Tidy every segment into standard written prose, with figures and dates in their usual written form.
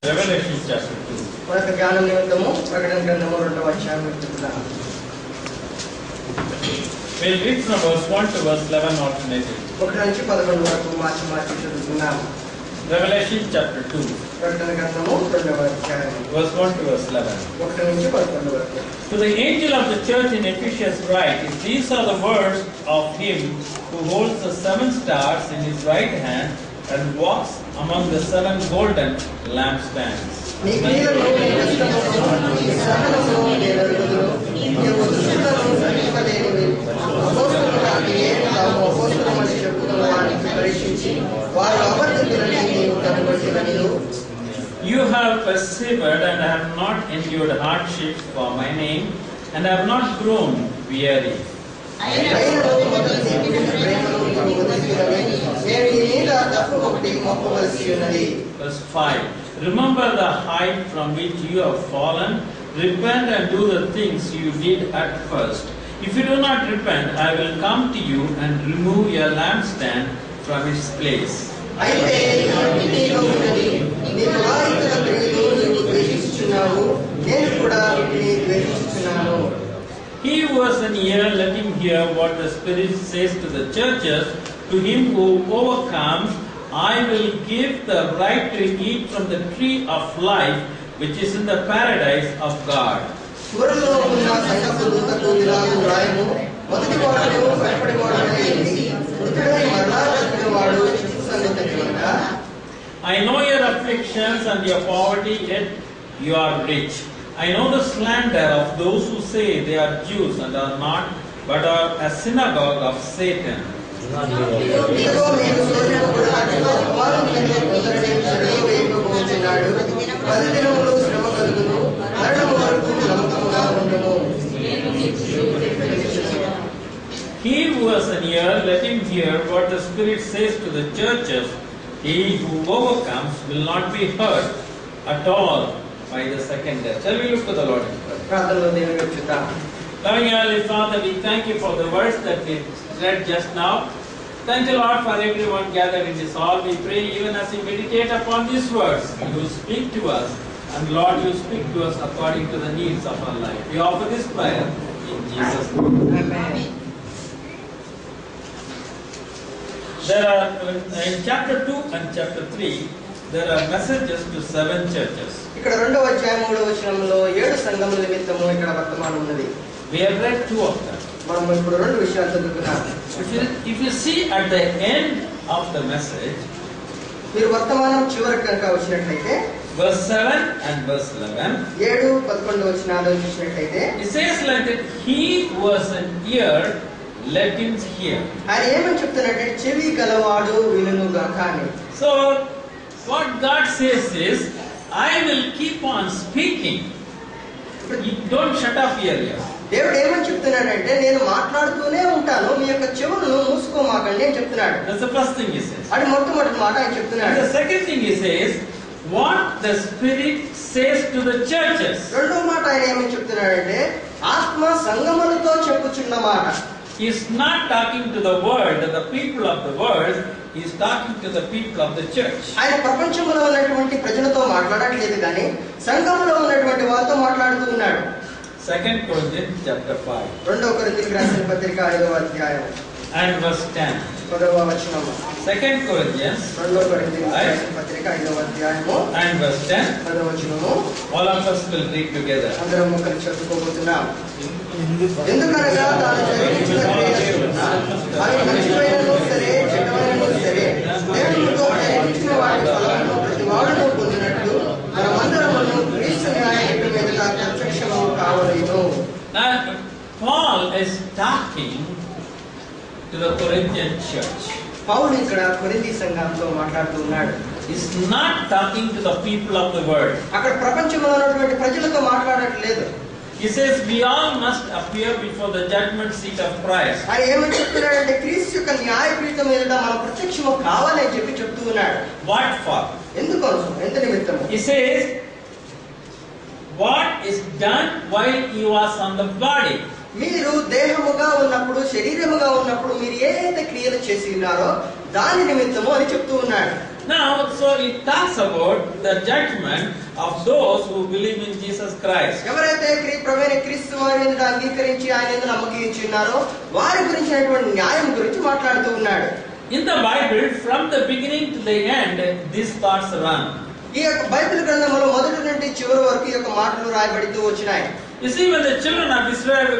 Revelation chapter 2. మనకు జ్ఞానం నిమిత్తము ప్రకటన గ్రంథము 2వ అధ్యాయం చెప్తున్నాను. We'll read from verse 1 to verse 11 alternatively. 1 నుంచి 11 వరకు మార్చి చదువుతున్నాము. Revelation chapter 2. ప్రకటన గ్రంథము 2వ అధ్యాయం Verse 1 to verse 11. 1 నుంచి 11 వరకు. To the angel of the church in Ephesus write, these are the words of him who holds the 7 stars in his right hand and walks among the 7 golden lampstands. నీ క్రియలను నీ కష్టములను నీ సహనమును నేనెరుగుదును. నీవు దుష్టులను సహింపలేనివి. అపోస్తలుల వారిని తాము అపోస్తలుమని చెప్పుకున్న వారిని పరీక్షించి వారు అబద్ధికులని నీవు కనుగొంటివనియు. You have persevered and have not endured hardships for my name and have not grown weary. అయినను మొదలు చెప్పిన ప్రేమను నీవు వదిలితివని నేను నీ మీద తప్పు ఒకటి మోపవలసి ఉన్నది. Verse 5. Remember the height from which you have fallen. Repent and do the things you did at first. If you do not repent, I will come to you and remove your lampstand from its place. అయితే నీలో ఉన్నది నీ పురాతన క్రియలు నీవు ద్వేషించుచున్నావు. నేను కూడా వీటిని ద్వేషించుచున్నాను. He who has an ear, let him hear what the Spirit says to the churches. To him who overcomes, I will give the right to eat from the tree of life, which is in the paradise of God. ఊరలో ఉన్న సంఘపు దూతకు ఇలాగు వ్రాయము. మొదటివాడు భయపడేవాడై ఉండి మృతుడై మరలా బ్రతికినవాడు చెప్పు సంగతి ఏమనగా, I know your afflictions and your poverty, yet you are rich. I know the slander of those who say they are Jews and are not, but are a synagogue of Satan. ఇదిగో నేను శోధింపబడుటకు అపవాదం కంటే కొందరిని చెరలో వేయకపోతున్నాడు. 10 దినములు శ్రమ కలుగును. మరణము వరకు నమ్మకముగా ఉండును. He who has an ear, let him hear what the Spirit says to the churches. He who overcomes will not be hurt at all by the second death. Shall we look to the Lord in prayer? ప్రార్థనలో దేవుని వెతుకుతాం. Loving Heavenly Father, we thank you for the words that we read just now. Thank you, Lord, for everyone gathered in this hall. We pray even as we meditate upon these words, you speak to us. And Lord, you speak to us according to the needs of our life. We offer this prayer in Jesus' name. Amen. There are, in chapter 2 and chapter 3, there are messages to 7 churches. ఇక్కడ 2వ అధ్యాయం 3వ వచనంలో 7 సంఘముల నిమిత్తము ఇక్కడ వర్తమానం ఉన్నది. We have read 2 of them. మనం ఇప్పుడు 2 విషయాలు చదువుతున్నాం. If you see at the end of the message, మీరు వర్తమానం చివరికి కనుక వచ్చినట్లయితే verse 7 and verse 11, 7, 11 వచనాలు చూసినట్లయితే it says like that, he who has an ear, let him hear. ఆయన ఏమని చెప్తున్నాడంటే చెవి గలవాడు వినును గాక అని. So, what God says is, I will keep on speaking. You don't shut off your ears. దేవుడు ఏమని చెప్తున్నాడంటే నేను మాట్లాడుతూనే ఉంటాను, మీ యొక్క చెవులను మూసుకోమాకండి అని చెప్తున్నాడు. That's the first thing he says. అది మొట్టమొదటి మాట ఆయన And చెప్తున్నాడు. the second thing he says, what the Spirit says to the churches. రెండో మాట ఆయన ఏమని చెప్తున్నాడంటే ఆత్మ సంగములతో చెప్పుచున్న మాట. He is not talking to the world, the people of the world. He is talking to the people of the church. ఆయన ప్రపంచంలో ఉన్నటువంటి ప్రజలతో మాట్లాడట్లేదు కానీ సంఘములో ఉన్నటువంటి వాళ్ళతో మాట్లాడుతూ ఉన్నాడు. 2 Corinthians chapter 5 2 కొరింథీయులకు రాసిన పత్రిక 5వ అధ్యాయం and verse 10. 10వ వచనము. 2 Corinthians 2 కొరింథీయులకు రాసిన పత్రిక 5వ అధ్యాయము and verse 10. 10వ వచనము. All of us will read together. అందరం కలిసి చదువుకోబోతున్నాం. ఎందుకనగా తాను జరిగించిన క్రియలు అవి మంచివైనను సరే చెడ్డవైనను సరే దేవునితో జరిగించిన వాటి ఫలమును ప్రతి వాడును పొందినట్లు మనమందరమును క్రీస్తు న్యాయపీఠం ఎదుట ప్రత్యక్షము కావలేను. Now, Paul is talking to the Corinthian church. పౌలు ఇక్కడ కొరింథీ సంఘంతో మాట్లాడుతూ ఉన్నాడు. He's not talking to the people of the world. అక్కడ ప్రపంచంలో ఉన్నటువంటి ప్రజలతో మాట్లాడట్లేదు. He says we all must appear before the judgment seat of Christ. ఆయన ఏమని చెప్తున్నాడంటే క్రీస్తు యొక్క న్యాయపీఠం ఎదుట మనం ప్రత్యక్షము కావాలని చెప్పి చెప్తూ ఉన్నాడు. What for? ఎందుకోసం? ఎంత నిమిత్తము? He says what is done while he was on the body. మీరు దేహముగా ఉన్నప్పుడు శరీరముగా ఉన్నప్పుడు మీరు ఏదైతే క్రియలు చేసి ఉన్నారో దాని నిమిత్తము అని చెప్తూ ఉన్నాడు. Now, so it talks about the judgment of those who believe in Jesus Christ. ఎవరైతే ప్రభువైన క్రీస్తు వారిని అంగీకరించి ఆయన నమ్మకించి ఉన్నారో వారి గురించినటువంటి న్యాయం గురించి మాట్లాడుతూ ఉన్నాడు. In the Bible, from the beginning to the end, these thoughts run. ఈ యొక్క బైబిల్ గ్రంథంలో మొదటి నుండి చివరి వరకు ఈ యొక్క మాటలు రాయబడుతూ వచ్చినాయి. You see, when the children of Israel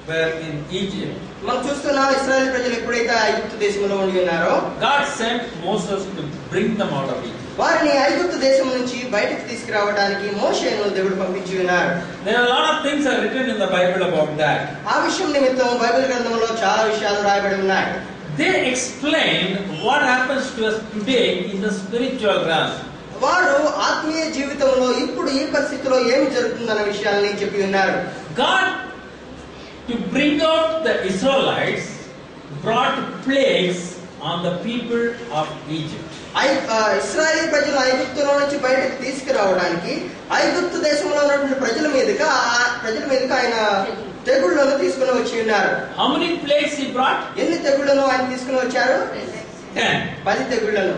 were in Egypt, మనం చూస్తున్నాం ఇశ్రాయేలు ప్రజలు ఎప్పుడైతే ఐగుప్తు దేశంలో ఉండి ఉన్నారో God sent Moses to bring them out of Egypt. వారిని ఐగుప్తు దేశం నుంచి బయటకు తీసుకురావడానికి మోషేను దేవుడు పంపించి ఉన్నారు. There are a lot of things are written in the Bible about that. ఆ విషయం నిమిత్తం బైబిల్ గ్రంథంలో చాలా విషయాలు రాయబడి ఉన్నాయి. They explain what happens to us today in the spiritual realm. వారు ఆత్మీయ జీవితంలో ఇప్పుడు ఈ పరిస్థితిలో ఏమి జరుగుతుందన్న విషయాన్ని చెప్పి ఉన్నారు. God, to bring out the Israelites, brought plagues on the people of Egypt. ఇశ్రాయేలు ప్రజలు ఐగుప్తులో నుంచి బయటకు తీసుకురావడానికి ఐగుప్తు దేశంలో ఉన్నటువంటి ప్రజల మీదకి ఆయన తెగుళ్లను తీసుకుని వచ్చి ఉన్నారు. How many plagues he brought? ఎన్ని తెగుళ్లను ఆయన తీసుకుని వచ్చారు? 10 తెగుళ్లను.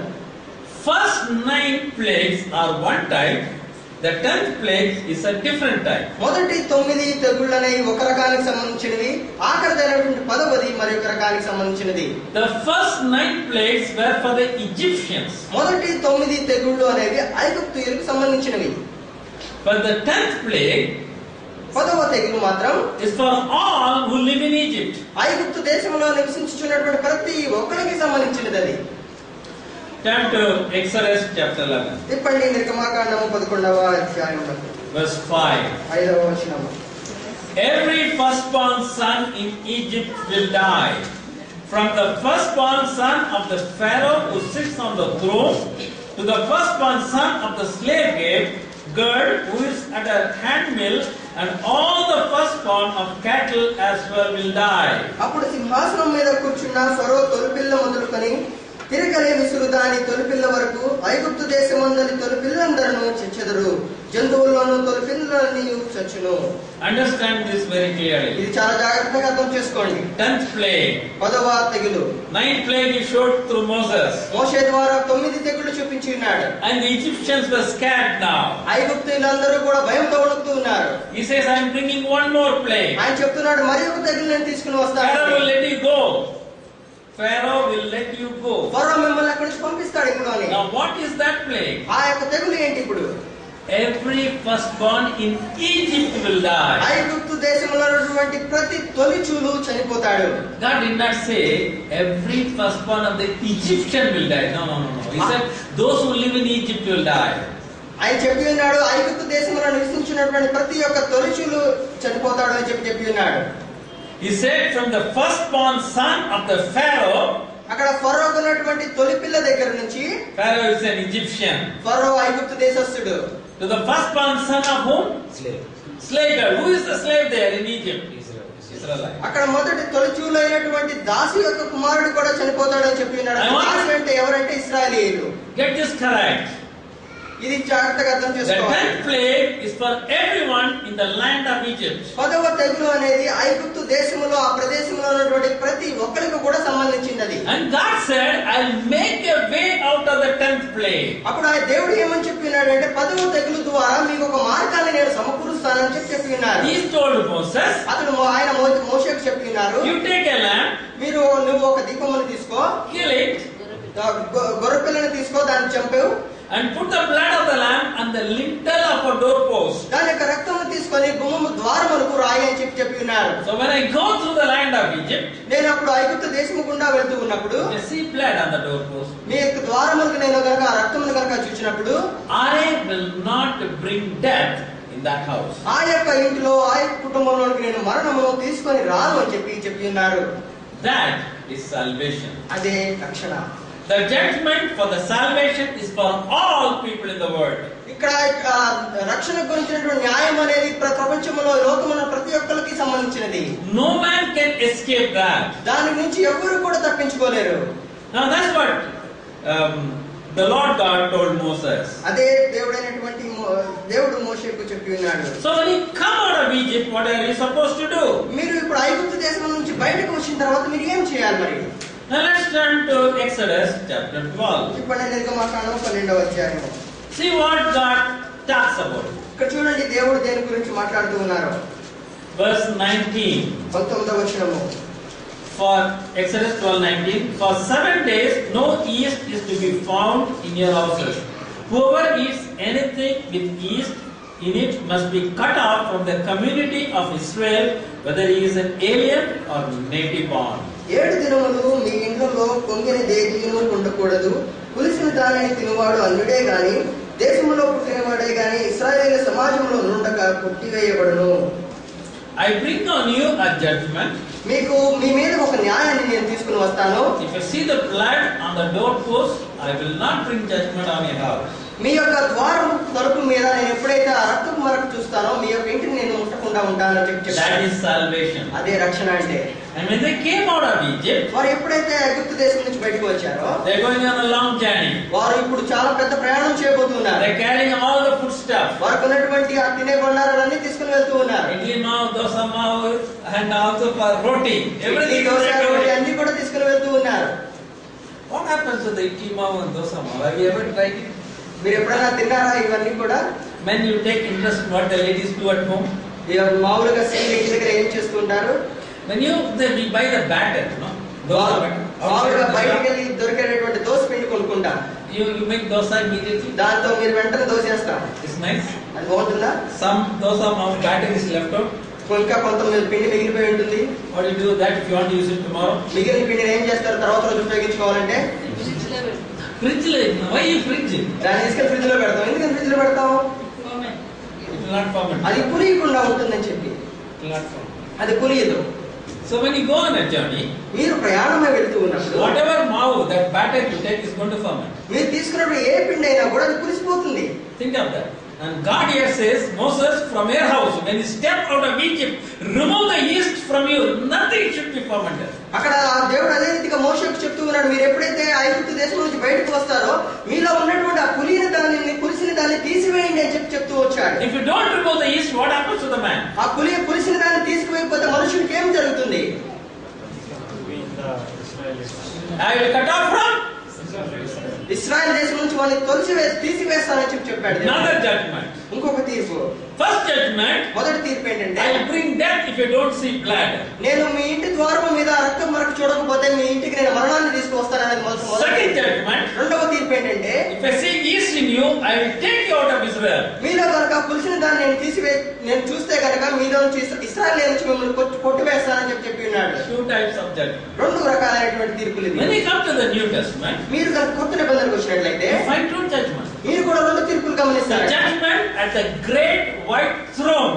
First 9 plagues are one type. The 10th plague is a different type. మొదటి 9 తెగుళ్లనే ఒక రకానికి సంబంధించినవి, ఆఖరిదైనటువంటి 10వ మరి ఒక రకానికి సంబంధించినది. The first 9 plagues were for the Egyptians. మొదటి 9 తెగుళ్ళు అనేవి ఐగుప్తీయులకు సంబంధించినవి. But the 10th plague, 10వ తెగులు మాత్రం is for all who live in Egypt. ఐగుప్తు దేశంలో నివసించుచున్నటువంటి ప్రతి ఒక్కరికి సంబంధించినది అది. Turn to Exodus chapter 11. తిప్పండి నిర్గమాకాండము 11వ అధ్యాయము Verse 5. 5వ వచనము. Every firstborn son in Egypt will die, from the firstborn son of the Pharaoh who sits on the throne to the firstborn son of the slave girl who is at a handmill, and all the firstborn of cattle as well will die. అప్పుడు సింహాసనం మీద కూర్చున్న ఫరో తొలిపిల్ల మొదలుకొని తిరగలే విసురు దాని తొలిపిల్ల వరకు ఐగుప్తు దేశమందలి తొలిపిల్లందరూ చచ్చెదరు, జంతువుల్లోనూ తొలిపిల్లలన్నీ చచ్చును. Understand this very clearly. ఇది చాలా జాగ్రత్తగా అర్థం చేసుకోండి. 10th plague, 10వ తెగులు. 9th plague he showed through Moses. మోషే ద్వారా 9 తెగులు చూపించి ఉన్నాడు. And the Egyptians were scared now. ఐగుప్తీయులందరూ కూడా భయంతో వణుకుతూ ఉన్నారు. He says, I am bringing one more plague. ఆయన చెప్తున్నాడు, మరి ఒక తెగులు నేను తీసుకుని వస్తాను. Pharaoh will let you go. Pharaoh will let you go. ఫరో మిమ్మల్ని అక్కడి నుంచి పంపిస్తాడు ఇప్పుడు అని. Now what is that plague? ఆ యొక్క తెగులు ఏంటి ఇప్పుడు? Every firstborn in Egypt will die. ఐగుప్తు దేశంలో ఉన్నటువంటి ప్రతి తొలిచూలు చనిపోతాడు. God did not say every firstborn of the Egyptian will die. No. He said those who live in Egypt will die. ఆయన చెప్పి ఉన్నాడు, ఐగుప్తు దేశంలో నివసించినటువంటి ప్రతి ఒక్క తొలిచూలు చనిపోతాడు అని చెప్పి ఉన్నాడు. He said from the firstborn son of the Pharaoh. అక్కడ ఫరో ఉన్నటువంటి తొలిపిల్ల దగ్గర నుంచి, Pharaoh is an Egyptian. ఫరో ఐగుప్తు దేశస్థుడు. To the firstborn son of whom? Slave girl. Who is the slave there in Egypt? Israelite. అక్కడ మొదటి తొలిచూలు అయినటువంటి దాసి యొక్క కుమారుడు కూడా చనిపోతాడని చెప్పి ఉన్నాడు. దాసి అంటే ఎవరంటే ఇశ్రాయేలీయులు. Get this correct. ఇది జాగ్రత్తగా అర్థం The చేసుకోవాలి. 10th plague is for everyone in the land of Egypt. 10వ తెగులు అనేది ఐగుప్తు దేశంలో ఆ ప్రదేశంలో ఉన్నటువంటి ప్రతి ఒక్కరికి కూడా సంబంధించినది. And God said, I'll make a way out of the 10th plague. అప్పుడు ఆ దేవుడు ఏమని చెప్పినాడు అంటే 10వ తెగులు ద్వారా మీకు ఒక మార్గాన్ని నేను సమకూరుస్తానని చెప్పి ఉన్నాడు. He told Moses, ఆయన మోషేకు చెప్పినారు, you take a lamb, నువ్వు ఒక దీపమును తీసుకో, kill it, గొర్రెపిల్లని తీసుకో, దాన్ని చంపావు, and put the blood of the lamb on the lintel of a doorpost. దాని యొక్క రక్తమును తీసుకొని గుమ్మము ద్వారమునకు రాయి అని చెప్పి ఉన్నారు. So when I go through the land of Egypt, నేను అప్పుడు ఐగుప్తు దేశము గుండా వెళ్తూ ఉన్నప్పుడు I see blood on the doorpost. మీ యొక్క ద్వారములకు నేను గనక ఆ రక్తమును గనక చూచినప్పుడు I will not bring death in that house. ఆ యొక్క ఇంటిలో ఆ యొక్క కుటుంబంలోనికి నేను మరణమును తీసుకొని రాను అని చెప్పి ఉన్నారు. That is salvation. అదే రక్షణ. The judgment for the salvation is for all people in the world. ఇక్కడ రక్షణ గురించినటువంటి న్యాయం అనేది ప్రపంచంలో లోకమున ప్రతి ఒక్కరికి సంబంధించినది. No man can escape that. దాని నుంచి ఎవరు కూడా తప్పించుకోలేరు. Now that's what the Lord God told Moses. అదే దేవుడైనటువంటి దేవుడు మోషేకు చెప్పి ఉన్నాడు. So when you come out of Egypt, what are you supposed to do? మీరు ఇప్పుడు ఐగుప్తు దేశం నుంచి బయటకు వచ్చిన తర్వాత మీరు ఏం చేయాలి మరి? Now let's turn to Exodus chapter 12. ఇప్పుడు నిర్గమకాండం 12వ అధ్యాయం. See what God talks about. ఇక్కడ చూడండి దేవుడు దేని గురించి మాట్లాడుతూ ఉన్నారు. Verse 19. 19వ వచనము. For Exodus 12:19, for 7 days no yeast is to be found in your houses. Whoever eats anything with yeast in it must be cut off from the community of Israel, whether he is an alien or native born. 7 దినములు మీ ఇంట్లో పొంగిన దేనిని ఉండకూడదు. పులిసిన దానిని తినువాడు అన్యుడే గాని దేశములో పుట్టినవాడే గాని ఇశ్రాయేలు సమాజంలో నుండక కొట్టివేయబడును. I bring on you a judgment. మీకు మీ మీద ఒక న్యాయాన్ని నేను తీసుకుని వస్తాను. If you see the blood on the doorpost, I will not bring judgment on your house. మీ యొక్క ద్వారం తలుపు మీద నేను ఎప్పుడైతే ఆ రక్తపు మరక చూస్తానో మీ యొక్క ఇంటిని నేను ముట్టకుండా ఉంటానని చెప్పి That is salvation. అదే రక్షణ అంటే. And when they came out of Egypt, వారు ఎప్పుడైతే ఐగుప్తు దేశం నుంచి బయటకు వచ్చారో they are going on a long journey. వారు ఇప్పుడు చాలా పెద్ద ప్రయాణం చేయబోతున్నారు. They are carrying all the food stuff. వారికి ఉన్నటువంటి ఆ తినే బండారాలన్నీ తీసుకుని వెళ్తూ ఉన్నారు. Idli maav, dosa maav, and also for roti. Everything dosa is రోటి ready. అన్ని కూడా తీసుకుని వెళ్తూ ఉన్నారు. What happens to the idli maav and dosa maav? Have you ever tried it? మీరు ఎప్పుడైనా తిన్నారా ఇవన్నీ కూడా? When you take interest in what the ladies do at home, మామూలుగా స్త్రీలు ఇంటి దగ్గర ఏం చేస్తుంటారు? when we buy the batter, no? Dosa batter. మామూలుగా బయటికి వెళ్ళి దొరికేటటువంటి దోశ పిండి కొనుక్కుంటాం. You make dosa immediately. దాంతో మీరు వెంటనే దోశ వేస్తాం. It's nice. అది బాగుంటుందా? Some dosa maav batter is left out. ఇంకా కొంత పిండి మిగిలిపోయి ఉంటుంది. What do you do with that if you want to use it tomorrow? మిగిలిన పిండిని ఏం చేస్తారు తర్వాత రోజు ఉపయోగించుకోవాలంటే? Fridge le. Why you fridge? దాన్ని తీసుకెళ్ళి ఫ్రిడ్జ్ లో పెడతాం. ఎందుకని ఫ్రిడ్జ్ లో పెడతాం? It will not ferment. అది పులియకుండా ఉంటుందని చెప్పి. It will not ferment. అది పులియదు. So when you go on a journey, మీరు ప్రయాణమే వెళ్తూ ఉన్నప్పుడు whatever maav, that batter you take is going to ferment. మీరు తీసుకున్నప్పుడు ఏ పిండి అయినా కూడా అది పులిసిపోతుంది. Think of that. And God here says, Moses, from your house, when you step out of Egypt, remove the yeast from you. Nothing should be fermented. అక్కడ దేవుడు అదే రీతిగా మోషేకు చెప్తూ ఉన్నాడు, మీరు ఎప్పుడైతే ఐగుప్తు దేశం నుంచి బయటకు వస్తారో మీలో ఉన్నటువంటి ఆ పులిసిన దాన్ని తీసివేయండి అని చెప్తూ వచ్చాడు. If you don't remove the yeast, what happens to the man? ఆ పులిసిన దాన్ని తీసుకువేయకపోతే మనుషుడికి ఏం జరుగుతుంది? I will cut off from Israel దేశం నుంచి వాళ్ళని తీసివేస్తానని చెప్పాడు. another judgment. ఇంకొక తీర్పు. First judgment, మొదటి తీర్పు ఏంటంటే, I will bring death if you don't see blood. నేను మీ ఇంటి ద్వారం మీద రక్తం మరక చూడకపోతే మీ ఇంటికి నేను మరణాన్ని తీసుకువస్తానని మొదటి. Second judgment, రెండవ తీర్పు ఏంటంటే, if I see yeast in you, I will take you out of Israel. మీలో కనుక పులిసిన దాన్ని నేను చూస్తే కనుక మీలో నుంచి ఇశ్రాయేలు నుంచి మిమ్మల్ని కొట్టివేస్తానని చెప్పి ఉన్నాడు. Two types of judgment. రెండు రకాలైనటువంటి తీర్పులు ఇవి. When you come to the New Testament, మీరు కనుక కొత్త నిబంధనకు వచ్చినట్లయితే you find two judgments. మీరు కూడా రెండు తీర్పులు The గమనిస్తారు. judgment at the great white throne.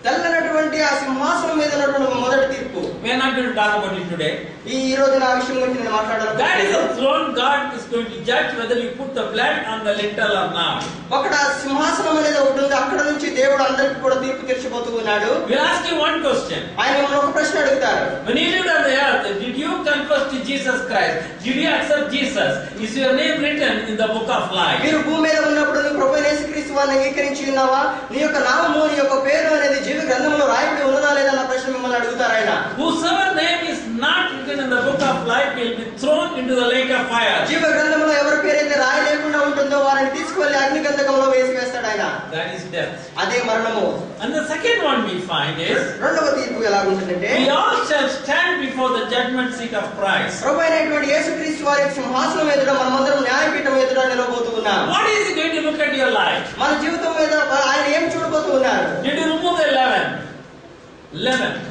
తెల్లనటువంటి ఆ సింహాసనం మీద ఉన్నటువంటి మొదటి తీర్పు. We are not going to talk about it today. ఈ రోజు నా విషయం గురించి నేను మాట్లాడాలి. That is the throne. God is going to judge whether you put the blood on the lintel or not. అక్కడ సింహాసనం అనేది ఒకటి ఉంది. అక్కడ నుంచి దేవుడు అందరికి కూడా తీర్పు తీర్చబోతూ ఉన్నాడు. We'll ask you one question. ఆయన మిమ్మల్ని ఒక ప్రశ్న అడుగుతారు. When you lived on the earth, did you confess to Jesus Christ? Did you accept Jesus? Is your name written in the book of life? మీరు భూమి మీద ఉన్నప్పుడు నీ ప్రభువైన యేసుక్రీస్తు వారిని అంగీకరించి ఉన్నావా? నీ యొక్క నామము, నీ యొక్క పేరు అనేది జీవ గ్రంథంలో రాయబడి ఉన్నదా లేదా అన్న ప్రశ్న మిమ్మల్ని అడుగుతారు ఆయన. Whosoever name is not written in the book of life will be thrown into the lake of fire. జీవ గ్రంథంలో ఎవరి పేరైతే రాయి లేకుండా ఉంటుందో వారిని తీసుకువెళ్లి అగ్ని గంధకంలో వేస్తాడు ఆయన. That is death. అదే మరణము. And the second one we find is, రెండవ తీర్పు ఎలా ఉంటుందంటే, we all shall stand before the judgment seat of Christ. ప్రభువైనటువంటి యేసుక్రీస్తు వారి సింహాసనం ఎదుట మనమందరం న్యాయపీఠం ఎదుట నిలబోతూ ఉన్నాం. What is he going to look at your life? మన జీవితం మీద ఆయన ఏం చూడబోతూ ఉన్నారు? Did you remove the leaven?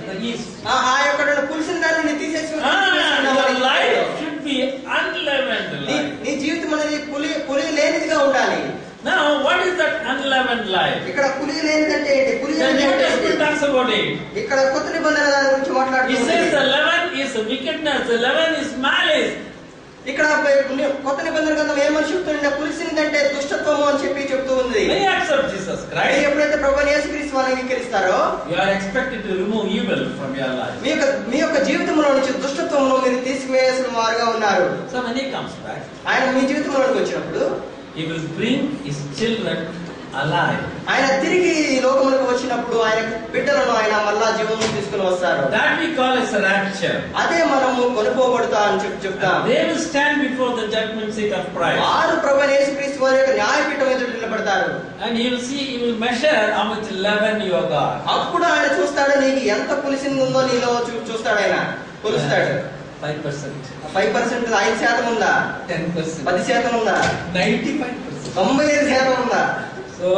The yeast. ఆ యొక్క పులిసిన దాన్ని తీసేసి Your life should be unleavened life. నీ జీవితం అనేది పులి లేనిదిగా ఉండాలి. Now, what is that unleavened life? ఇక్కడ పులి లేనిదంటే ఏంటి? పులి The New Testament talks about it. ఇక్కడ కొత్త నిబంధన దాని గురించి It మాట్లాడుతుంది. says the leaven is wickedness, the leaven is malice. ఇక్కడ కొత్త నిబంధన గ్రంథం ఏమని చెప్తుందంటే పులిసిందంటే దుష్టత్వము అని చెప్తూ ఉంది. When you accept Jesus Christ, ఎప్పుడైతే ప్రభువైన యేసుక్రీస్తు వారిని అంగీకరిస్తారో you are expected to remove evil from your life. మీ యొక్క జీవితంలో నుంచి దుష్టత్వమును మీరు తీసివేయాల్సిన వారుగా ఉన్నారు. So when he comes back, ఆయన మీ జీవితంలోకి వచ్చినప్పుడు he will bring his children alive. ఆయన తిరిగి ఈ లోకములకు వచ్చినప్పుడు ఆయన బిడ్డలను ఆయన మళ్ళా జీవము తీసుకుని వస్తారు. That we call as a rapture. అదే మనము కొనుక్కోబడతా అని చెప్తాం. They will stand before the judgment seat of Christ. వారు ప్రభువైన యేసుక్రీస్తు వారి యొక్క న్యాయపీఠం ఎదుట నిలబడతారు. And you will see, you will measure how much leaven you have got. అప్పుడు ఆయన చూస్తాడు నీకు ఎంత పులిసింది ఉందో నీలో చూస్తాడు ఆయన కొలుస్తాడు. 5%. 5% 5% ఉందా? 10%. 10% ఉందా? 95%. 95% ఉందా? So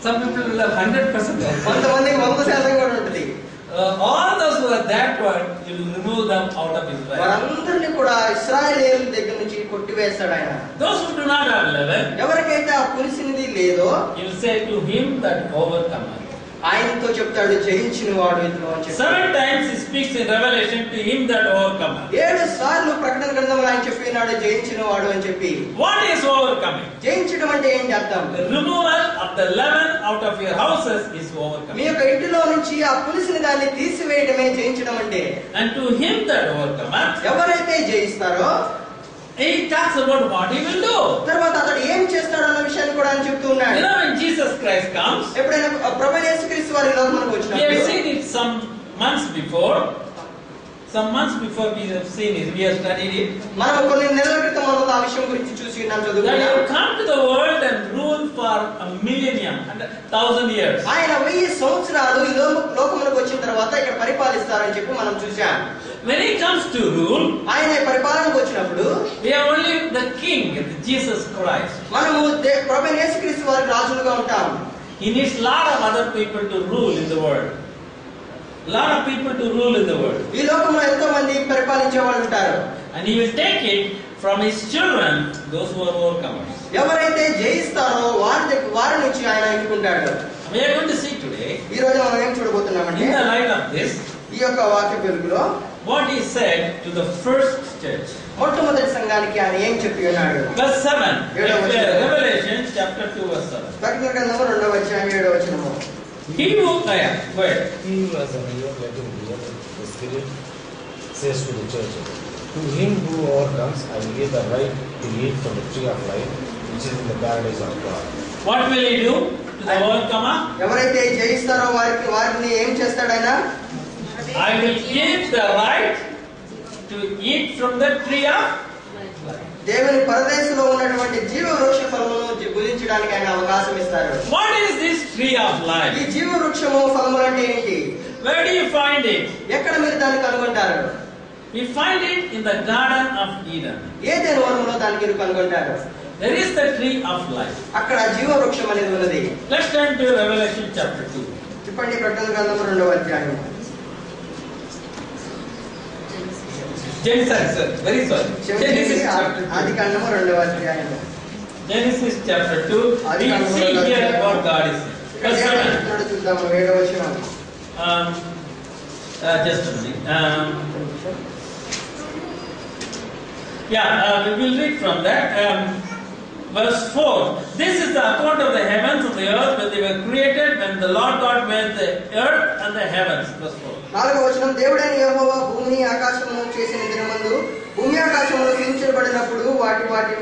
some people will have 100%. కొంతమందికి 100% కూడా ఉంటుంది. All those who are that one, you will remove them out of Israel. వారందరినీ కూడా ఇశ్రాయేలీయుల దగ్గర నుంచి కొట్టివేస్తాడు ఆయన. Those who do not have leaven, ఎవరికైతే ఆ పులిసినది లేదో, he will say to him that overcometh. ఆయనతో చెప్తాడు జయించిన వాడు ఇతను అని చెప్పి. 7 times he speaks in Revelation to him that overcometh. 7 సార్లు ప్రకటన గ్రంథంలో ఆయన చెప్పినాడు జయించిన వాడు అని చెప్పి. What is overcoming? జయించడం అంటే ఏంటి అర్థం? The removal of the leaven out of your houses is me overcoming. యొక్క ఇంటిలో నుంచి ఆ పులిసిన దాన్ని తీసివేయడమే జయించడం అంటే. And to him that overcometh, ఎవరైతే జయిస్తారో he talks about what he will do. తర్వాత అతడు ఏం చేస్తాడు అన్న విషయాన్ని కూడా ఆయన చెప్తూ ఉన్నాడు. You know, when Jesus Christ comes, ఎప్పుడైనా ప్రభువైన యేసుక్రీస్తు వారి లోకమునకు we have వచ్చినప్పుడు seen it some months before. Some months before we have seen it, we have studied it. మనం కొన్ని నెలల క్రితం మనం ఆ విషయం గురించి చూసి ఉన్నాం, That he చదువుకున్నాం. will come to the world and rule for a millennium and 1,000 years. ఆయన 1000 సంవత్సరాలు ఈ లోకమునకు వచ్చిన తర్వాత ఇక్కడ పరిపాలిస్తారని చెప్పి మనం చూసాం. When he comes to rule, ఆయన పరిపాలనకు వచ్చినప్పుడు we have only the king, Jesus Christ. మనము ప్రభువైన యేసుక్రీస్తు వారికి రాజులుగా ఉంటాం. He needs lot of other people to rule in the world. Lot of people to rule in the world. ఈ లోకంలో ఎంతో మంది పరిపాలించే వాళ్ళు ఉంటారు. And he will take it from his children, those who are overcomers. ఎవరైతే జయిస్తారో వారి నుంచి ఆయన ఎన్నుకుంటాడు. We are going to see today, ఈ రోజు మనం ఏం చూడబోతున్నామంటే in the light of this, ఈ యొక్క వాక్య వెలుగులో what he said to the first church. మొట్టమొదటి సంఘానికి ఆయన ఏం చెప్పి ఉన్నాడు. Verse 7, Revelation chapter 2 verse 7. ప్రకటన గ్రంథము 2వ అధ్యాయం 7వ వచనము. He who, go ahead. He who has an ear, let him hear. The Spirit says to the church, to him who overcomes, I will give the right to eat from the tree of life, which is in the paradise of God. What will he do to the overcomer? ఎవరైతే జయిస్తారో వారిని ఏం చేస్తాడు ఆయన? I will give the right to eat from the tree of life. దేవుని పరదేశంలో ఉన్నటువంటి జీవ వృక్ష ఫలమును భుజించడానికి ఆయన అవకాశం ఇస్తారు. What is this tree of life? ఈ జీవ వృక్షము ఫలములు అంటే ఏంటి? Where do you find it? ఎక్కడ మీరు దాన్ని కనుగొంటారు? We find it in the Garden of Eden. ఏదెను వనములో దాన్ని మీరు కనుగొంటారు. There is the tree of life. అక్కడ జీవ వృక్షం అనేది ఉన్నది. Let's turn to Revelation chapter 2. చెప్పండి ప్రకటన గ్రంథము 2వ అధ్యాయం. Genesis, very sorry. Genesis chapter 2. ఆది కాండము 2వ అధ్యాయం. Genesis chapter 2. We see here what God is saying. Verse 7. చూద్దాము 7వ వచనం. Just a minute. We will read from that. Verse 4. This is the account of the heavens and the earth when they were created, when the Lord God made the earth and the heavens. Verse 4. 4వ వచనం. దేవుడైన యెహోవా భూమిని ఆకాశమును చేసిన దినమందు భూమి ఆకాశములు సృజించబడినప్పుడు వాటి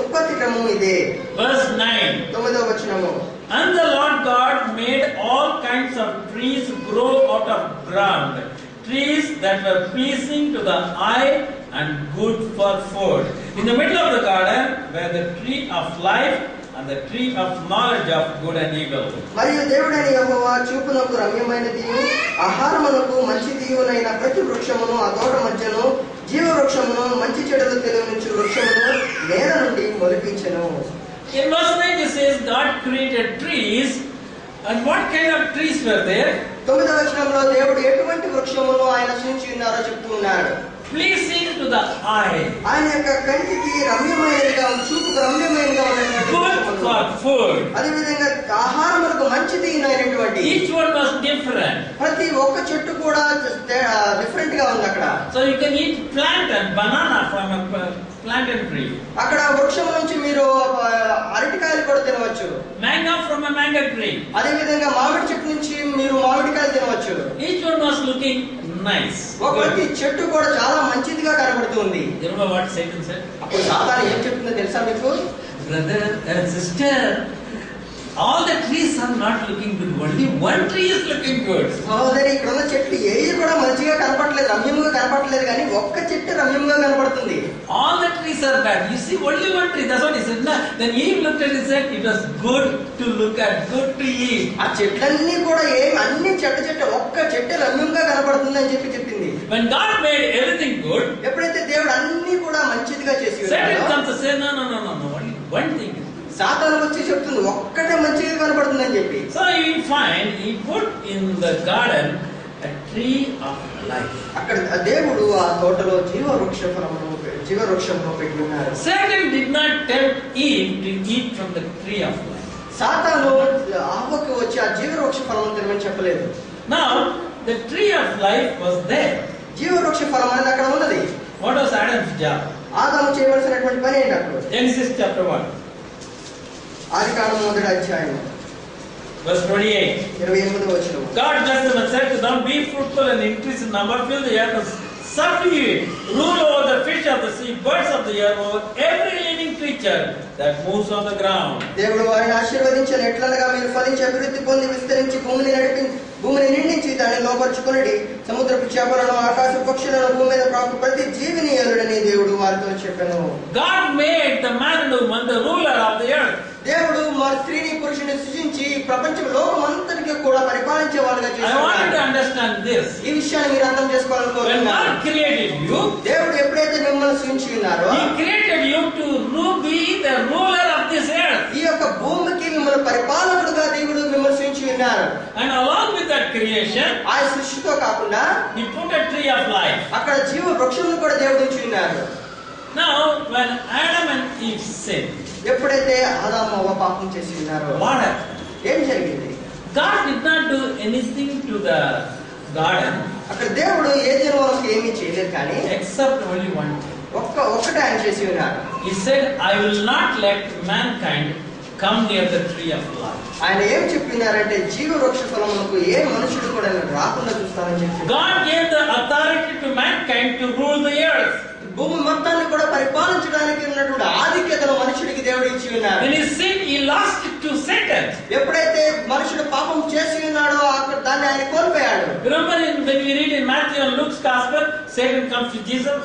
ఉత్పత్తి క్రమం ఇదే. Verse 9. 9వ వచనము. And the Lord God made all kinds of trees grow out of ground, trees that were pleasing to the eye and good for food. In the middle of the garden were the tree of life and the tree of knowledge of good and evil. మరియు దేవుడైన యెహోవా చూపునకు రమ్యమైనదియు ఆహారమునకు మంచిదియునైన ప్రతి వృక్షమును ఆ తోట మధ్యను జీవ వృక్షమును మంచి చెడులు తెలియనిచ్చు వృక్షమును నేల నుండి మొలిపించెను. In verse 9 it says God created trees, and what kind of trees were there? 9వ వచనంలో దేవుడు ఎటువంటి వృక్షమును ఆయన సృజించి ఉన్నారో చెప్తూ ఉన్నాడు. Pleasing to the eye, ఆయన యొక్క కంటికి రమ్యమైనదిగా చూపుకు రమ్యమైనదిగా ఉన్నటువంటి good for food. అదే విధంగా ఆహారములకు మంచిది అయినటువంటి Each one was different. ప్రతి ఒక్క చెట్టు కూడా డిఫరెంట్ గా ఉంది అక్కడ. So you can eat plantain, banana from a plantain tree. అక్కడ వృక్షం నుంచి మీరు అరటికాయలు కూడా తినవచ్చు. Mango from a mango tree. అదే విధంగా మామిడి చెట్టు నుంచి మీరు మామిడికాయలు తినవచ్చు. Each one was looking nice. ప్రతి చెట్టు కూడా చాలా మంచిదిగా కనబడుతుంది. You remember what Satan said? అప్పుడు సాతాను ఏం చెప్తుందో తెలుసా మీకు? Brother and sister, all the are not looking good. Only one tree is looking good. సహోదరి, ఇక్కడ ఉన్న చెట్లు ఏవి కూడా మంచిగా కనపడలేదు, రమ్యంగా కనపడలేదు, కానీ ఒక్క చెట్టు రమ్యంగా కనపడుతుంది. All the trees are bad. You see only one tree. That's what he said. Nah. Then Eve looked at it and said, it was good to look at, good to eat. ఆ చెట్లన్నీ కూడా ఏమి అన్ని చెట్టు ఒక్క చెట్టు రమ్యంగా కనపడుతుంది అని చెప్పింది. When God made everything good, ఎప్పుడైతే దేవుడు అన్ని కూడా మంచిదిగా చేసి Satan comes to say, no. Only one thing. సాతాను వచ్చి చెప్తుంది ఒక్కటే మంచిగా కనపడుతుంది అని చెప్పి. So you find he put in the garden a tree of life. అక్కడ దేవుడు ఆ తోటలో జీవవృక్షమును పెట్టి ఉన్నారు. Satan did not tell Eve to eat from the tree of life. సాతాను ఆవకు వచ్చి ఆ జీవవృక్ష ఫలమును తినమని చెప్పలేదు. Now the tree of life was there. జీవవృక్ష ఫలం అనేది అక్కడ ఉన్నది. What was Adam's job? ఆదాము చేయవలసినటువంటి పని ఏంటి అక్కడ? Genesis chapter 1. ఆదికాండము 1వ అధ్యాయం verse 28. 28వ వచనం. God blessed them and said to them, be fruitful and increase in number, fill the earth and subdue it, rule over the fish of the sea, birds of the air, over every living creature that moves on the ground. దేవుడు వారిని ఆశీర్వదించిన ఎట్లనగా మీరు ఫలించి అభివృద్ధి పొంది విస్తరించి భూమిని నిండించి దాన్ని లోపరుచుకునండి, సముద్రపు చేపలను ఆకాశ పక్షులను భూమి మీద ప్రాకు ప్రతి జీవిని ఏలుడని దేవుడు వారితో చెప్పాను. God made the man and woman the ruler of the earth. దేవుడు మరి స్త్రీని పురుషుని సృజించి ప్రపంచం లోకమంతటికి కూడా పరిపాలించే వాళ్ళుగా I want you to చేశాడు. understand this. ఈ విషయాన్ని మీరు అర్థం When చేసుకోవాలనుకుంటున్నారు. God created you, దేవుడు ఎప్పుడైతే మిమ్మల్ని సృజించి ఉన్నారో He created you to be the ruler of this earth. ఈ యొక్క భూమికి మిమ్మల్ని పరిపాలకుడుగా దేవుడు మిమ్మల్ని సృజించి ఉన్నారు. And along with that creation, ఆ సృష్టితో కాకుండా He put a tree of life. అక్కడ జీవ వృక్షమును కూడా దేవుడు ఉంచి ఉన్నారు. Now, when Adam and Eve sinned, ఎప్పుడైతే ఆదాము అవ్వ పాపం చేసి ఉన్నారో what happened? ఏం జరిగింది? God did not do anything to the garden అక్కడ దేవుడు ఏదైనా వాళ్ళకి ఏమీ చేయలేదు, కానీ except only one thing. ఒక్కటే ఆయన చేసి ఉన్నారు. He said, I will not let mankind come near the tree of life. ఆయన ఏం చెప్పినారంటే జీవ వృక్ష ఫలములకు ఏ మనుషుడు కూడా రాకుండా చూస్తానని చెప్పి God gave the authority to mankind to rule the earth. భూమి మొత్తాన్ని కూడా పరిపాలించడానికి ఉన్నటువంటి ఆధిక్యతను మనుషుడికి దేవుడు ఇచ్చి ఉన్నారు. When he sinned, he lost it to Satan. ఎప్పుడైతే మనుషుడు పాపం చేసి ఉన్నాడో అక్కడ దాన్ని ఆయన కోల్పోయాడు. Remember when we read in Matthew and Luke's Gospel, Satan comes to Jesus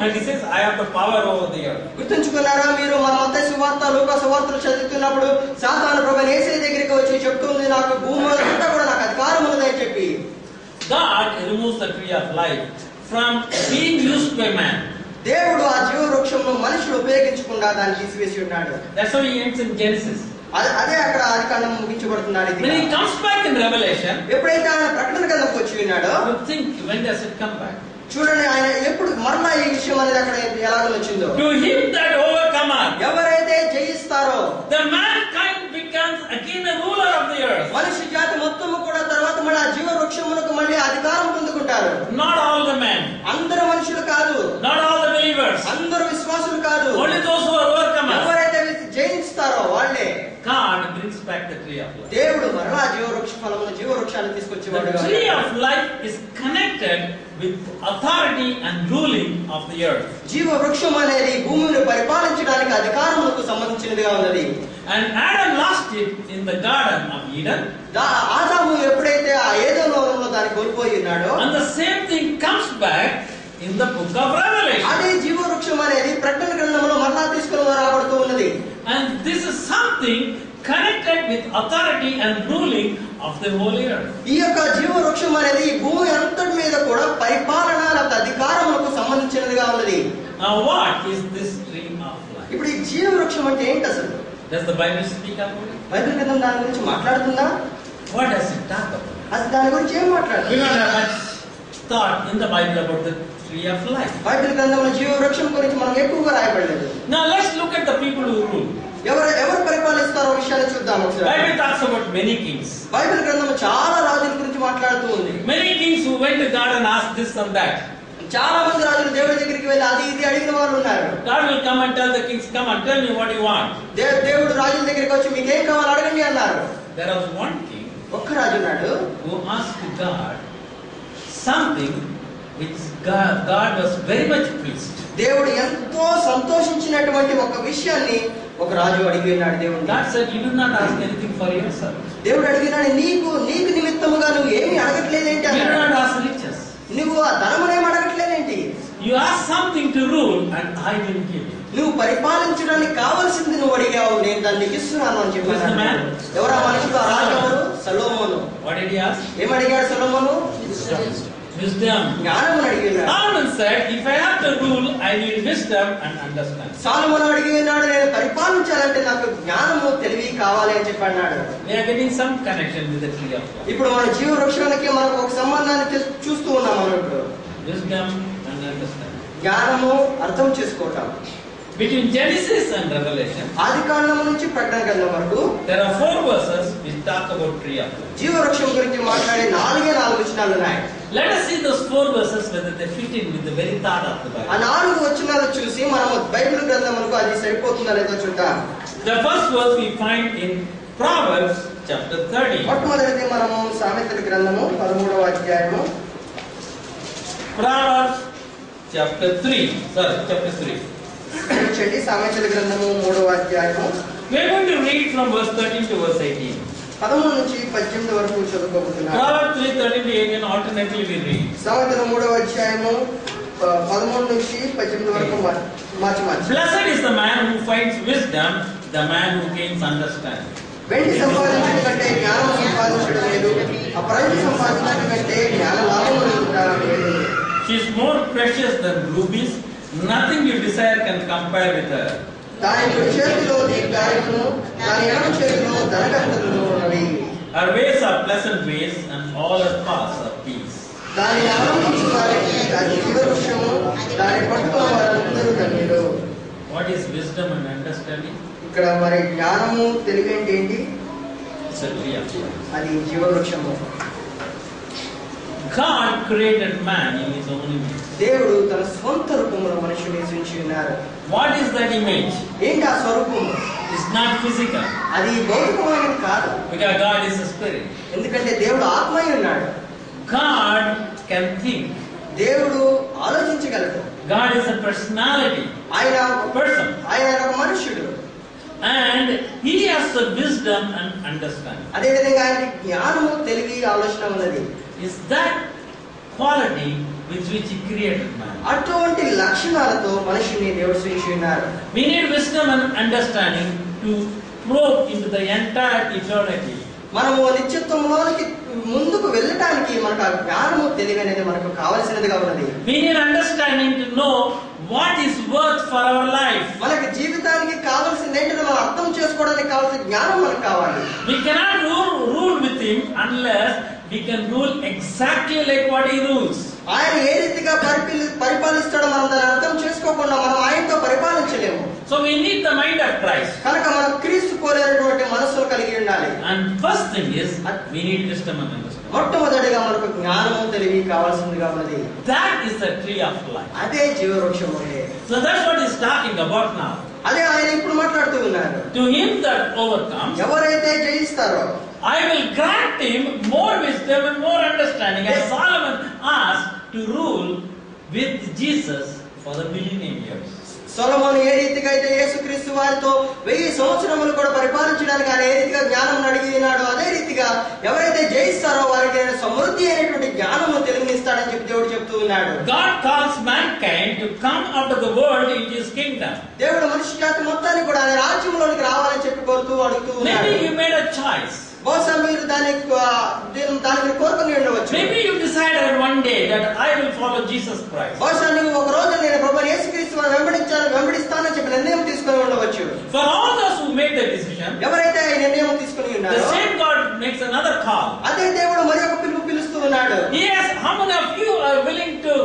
and he says, I have the power over the earth. గుర్తుంచుకున్నారా మీరు? మన మత్తయి సువార్త, లూకా సువార్తలు చదువుతున్నప్పుడు సాతాను ప్రభువు యేసయ్య దగ్గరికి వచ్చి చెప్తుంది, నాకు భూమి అంతా కూడా నాకు అధికారం ఉన్నదని చెప్పి. God removes the tree of life from being used by man. దేవుడు ఆ జీవ వృక్షంను మనుషుడు ఉపయోగించకుండా దాన్ని తీసివేసి ఉన్నాడు. That's how he ends in Genesis. అదే అక్కడ ఆదికాండం ముగించబడుతున్నాడు. When he comes back in Revelation, ఎప్పుడైతే ఆయన ప్రకటన గ్రంథంకి వచ్చి ఉన్నాడో you think, when does it come back? చూడండి, ఆయన ఎప్పుడు మరలా ఈ విషయం అనేది అక్కడ ఎలాగ వచ్చిందో. To him that overcometh, ఎవరైతే జయిస్తారో the mankind becomes again the ruler of the earth. మనిషి జాతి మొత్తము కూడా తర్వాత మళ్ళీ ఆ జీవ వృక్షమునకు మళ్ళీ అధికారం పొందుకుంటారు. Not all the men, అందరు మనుషులు కాదు, not all the believers, అందరు విశ్వాసులు కాదు, only those who are overcomers. ఎవరైతే జయిస్తారో వాళ్ళే. God brings back the tree of life. దేవుడు మరలా జీవ వృక్ష ఫలమును జీవ వృక్షాన్ని తీసుకొచ్చేవాడు. The tree of life is connected with authority and ruling of the earth. జీవ వృక్షం అనేది భూమిని పరిపాలించడానికి అధికారములకు సంబంధించినదిగా ఉన్నది. And Adam lost it in the Garden of Eden. ఆదాము ఎప్పుడైతే ఆ ఏదెను వనంలో దాన్ని కోల్పోయి ఉన్నాడో, And the same thing comes back in the book of Revelation. అదే జీవ వృక్షం అనేది ప్రకటన గ్రంథంలో మరలా తీసుకుని రాబడుతూ ఉన్నది. And this is something connected with authority and ruling of the whole earth. ఈ యొక్క జీవ వృక్షం అనేది భూమి అంతటి మీద కూడా పరిపాలన లేదా అధికారములకు సంబంధించినదిగా ఉన్నది. Now what is this tree of life? ఇప్పుడు ఈ జీవ వృక్షం అంటే ఏంటి అసలు? Does the Bible speak about it? Bible గ్రంథం దాని గురించి మాట్లాడుతుందా? What does it talk about? అది దాని గురించి ఏం We మాట్లాడుతుంది? don't have much thought in the Bible about the tree of life. Bible గ్రంథంలో జీవ వృక్షం గురించి మనం ఎక్కువగా రాయబడలేదు. Now let's look at the people who rule. ఎవరు పరిపాలిస్తారో విషయాన్ని చూద్దాం ఒకసారి. Bible talks about many kings. Bible గ్రంథం చాలా రాజుల గురించి మాట్లాడుతూ ఉంది. Many kings who went to God and asked this and that. చాలా మంది రాజులు దేవుడి దగ్గరికి వెళ్ళి అది ఇది అడిగిన వాళ్ళు ఉన్నారు. God will come and tell the kings, come and tell me what you want. దేవుడు రాజుల దగ్గరికి వచ్చి మీకు ఏం కావాలో అడగండి అన్నారు. There was one king ఒక్క రాజు ఉన్నాడు who asked God something which God was very much pleased. దేవుడు ఎంతో సంతోషించినటువంటి ఒక విషయాన్ని ఒక రాజు అడిగి ఉన్నాడు దేవుడు. God said, you do not ask anything for yourself. దేవుడు అడిగినాడు, నీకు నిమిత్తముగా నువ్వు ఏమి అడగట్లేదేంటి You do అన్నాడు. not ask riches. నువ్వు ఆ ధనమునేం అడగట్లేదేంటి? You ask something to rule and I will give you. నువ్వు పరిపాలించడానికి కావాల్సింది నువ్వు అడిగావు, నేను దాన్ని నీకు ఇస్తున్నాను అని Who is the man? చెప్పాను. ఎవరు ఆ మనుషుడు? ఆ రాజు ఎవరు? సొలొమోను. What did he ask? ఏమడిగాడు Solomon? Wisdom. జ్ఞానమును అడిగినాడు. Solomon said, if I have to rule, I need wisdom and understanding. సొలొమోను అడిగినాడు, నేను పరిపాలించాలంటే నాకు జ్ఞానము తెలివి కావాలి అని చెప్పన్నాడు. We are getting some connection with the tree of life. ఇప్పుడు మన జీవ వృక్షానికి మనకు ఒక సంబంధాన్ని చూస్తూ ఉన్నాం. మనం ఇప్పుడు Wisdom and understanding. జ్ఞానము అర్థం చేసుకోవటం. Between Genesis and Revelation, ఆది కాండము నుంచి ప్రకటన గ్రంథం వరకు there are 4 verses which talk about tree of life. జీవ వృక్షం గురించి మాట్లాడే 4 వచనాలు ఉన్నాయి. Let us see those 4 verses whether they fit in with the very thought of the ఆ Bible. 4 వచనాలు చూసి మనం బైబిల్ గ్రంథములకు అది సరిపోతుందా లేదో చూద్దాం. The first verse we find in Proverbs chapter 30. మొట్టమొదటిది మనము సామెతల గ్రంథము 13వ అధ్యాయము. Proverbs chapter 3. Chapter 3. చూడండి, సామెతల గ్రంథము 3వ అధ్యాయము We are going to read from verse 13 to verse 18. 13 నుంచి 18 వరకు చదువుకోబోతున్నాం. Proverbs 3, 13 to 18 alternately we read. సామెతల 3వ అధ్యాయము 13 నుంచి 18 వరకు మార్చి. Blessed is the man who finds wisdom, the man who gains understanding. వెండి సంపాదించడం కంటే జ్ఞానం సంపాదించడం లేదు, అపరంజి సంపాదించడం కంటే జ్ఞాన లాభం లేదు. She is more precious than rubies. Nothing you desire can compare with her. దాని కుడి చేతిలో దీర్ఘాయువును, దాని ఎడమ చేతిలో ధనకర్తలు ఉన్నవి. Her ways are pleasant ways, and all her paths are peace. దాని ఆనందించు వారికి అది జీవవృక్షము, దాని పట్టుకున్న వారందరూ ధన్యులు. What is wisdom and understanding? ఇక్కడ మరి జ్ఞానము తెలివి అంటే ఏంటి? It's a tree of life. అది జీవవృక్షము. God created man in his own image. దేవుడు తన స్వంత రూపంలో మనిషిని సృష్టించి ఉన్నారు. What is that image? ఏంటి ఆ స్వరూపము? It's not physical. అది భౌతికమైనది కాదు. Because God is a spirit. ఎందుకంటే దేవుడు ఆత్మయ్య ఉన్నాడు. God can think. దేవుడు ఆలోచించగలడు. God is a personality. ఆయన Person. ఆయన ఒక మనుష్యుడు. And he has the wisdom and understanding. అదే విధంగా ఆయనకి జ్ఞానము తెలివి ఆలోచన ఉన్నది. Is that quality with which he created man. అటువంటి లక్షణాలతో మనిషిని దేవుడు సృష్టించి ఉన్నారు. We need wisdom and understanding to probe into the entire eternity. మనము నిత్యత్వంలోనికి ముందుకు వెళ్ళటానికి మనకు ఆ జ్ఞానము తెలివి అనేది మనకు కావలసినదిగా ఉన్నది. We need understanding to know what is worth for our life. మనకి జీవితానికి కావాల్సింది ఏంటో మనం అర్థం చేసుకోవడానికి కావాల్సిన జ్ఞానం మనకు కావాలి. We cannot rule with him unless we can rule exactly like what he rules. ఆయన ఏ రీతిగా పరిపాలిస్తాడో మనం దాన్ని అర్థం చేసుకోకుండా మనం ఆయనతో పరిపాలించలేము. So we need the mind of Christ. కనుక మనం క్రీస్తు కోరేటువంటి మనసును కలిగి ఉండాలి. And first thing is we need wisdom and understanding. మొట్టమొదటిగా మనకు జ్ఞానము తెలివి కావాల్సిందిగా ఉన్నది. That is the tree of life. అదే జీవవృక్షం అంటే. So that's what he's talking about now. అదే ఆయన ఇప్పుడు మాట్లాడుతూ ఉన్నారు. To him that overcomes, ఎవరైతే జయిస్తారో I will grant him more wisdom and more understanding. As Solomon asked to rule with Jesus for the millennium years. సొలొమోను ఏ రీతిగా అయితే యేసుక్రీస్తు వారితో 1000 సంవత్సరములు కూడా పరిపాలించడానికి ఆయన ఏ రీతిగా జ్ఞానం అడిగినాడో అదే రీతిగా ఎవరైతే జయిస్తారో వారికి సమృద్ధి అయినటువంటి జ్ఞానము తెలివినిస్తాడని చెప్పి దేవుడు చెప్తూ ఉన్నాడు. God calls mankind to come out of the world into his kingdom. దేవుడు మనిషి జాతి మొత్తాన్ని కూడా ఆయన రాజ్యంలోనికి రావాలని చెప్పి అడుగుతూ ఉన్నాడు. Maybe you made a choice. బహుశా మీరు దానికి మీరు కోరుకుని ఉండవచ్చు. Maybe you decided one day that I will follow Jesus Christ. బహుశా నువ్వు ఒక రోజు నేను ప్రభువైన యేసుక్రీస్తు వారిని వెంబడిస్తానని చెప్పి నిర్ణయం తీసుకొని ఉండవచ్చు. For all those who made the decision, ఎవరైతే ఈ నిర్ణయం తీసుకొని ఉన్నారో the same God makes another call. అదే దేవుడు మరి ఒక పిలుస్తూ ఉన్నాడు. Yes, how many of you are willing to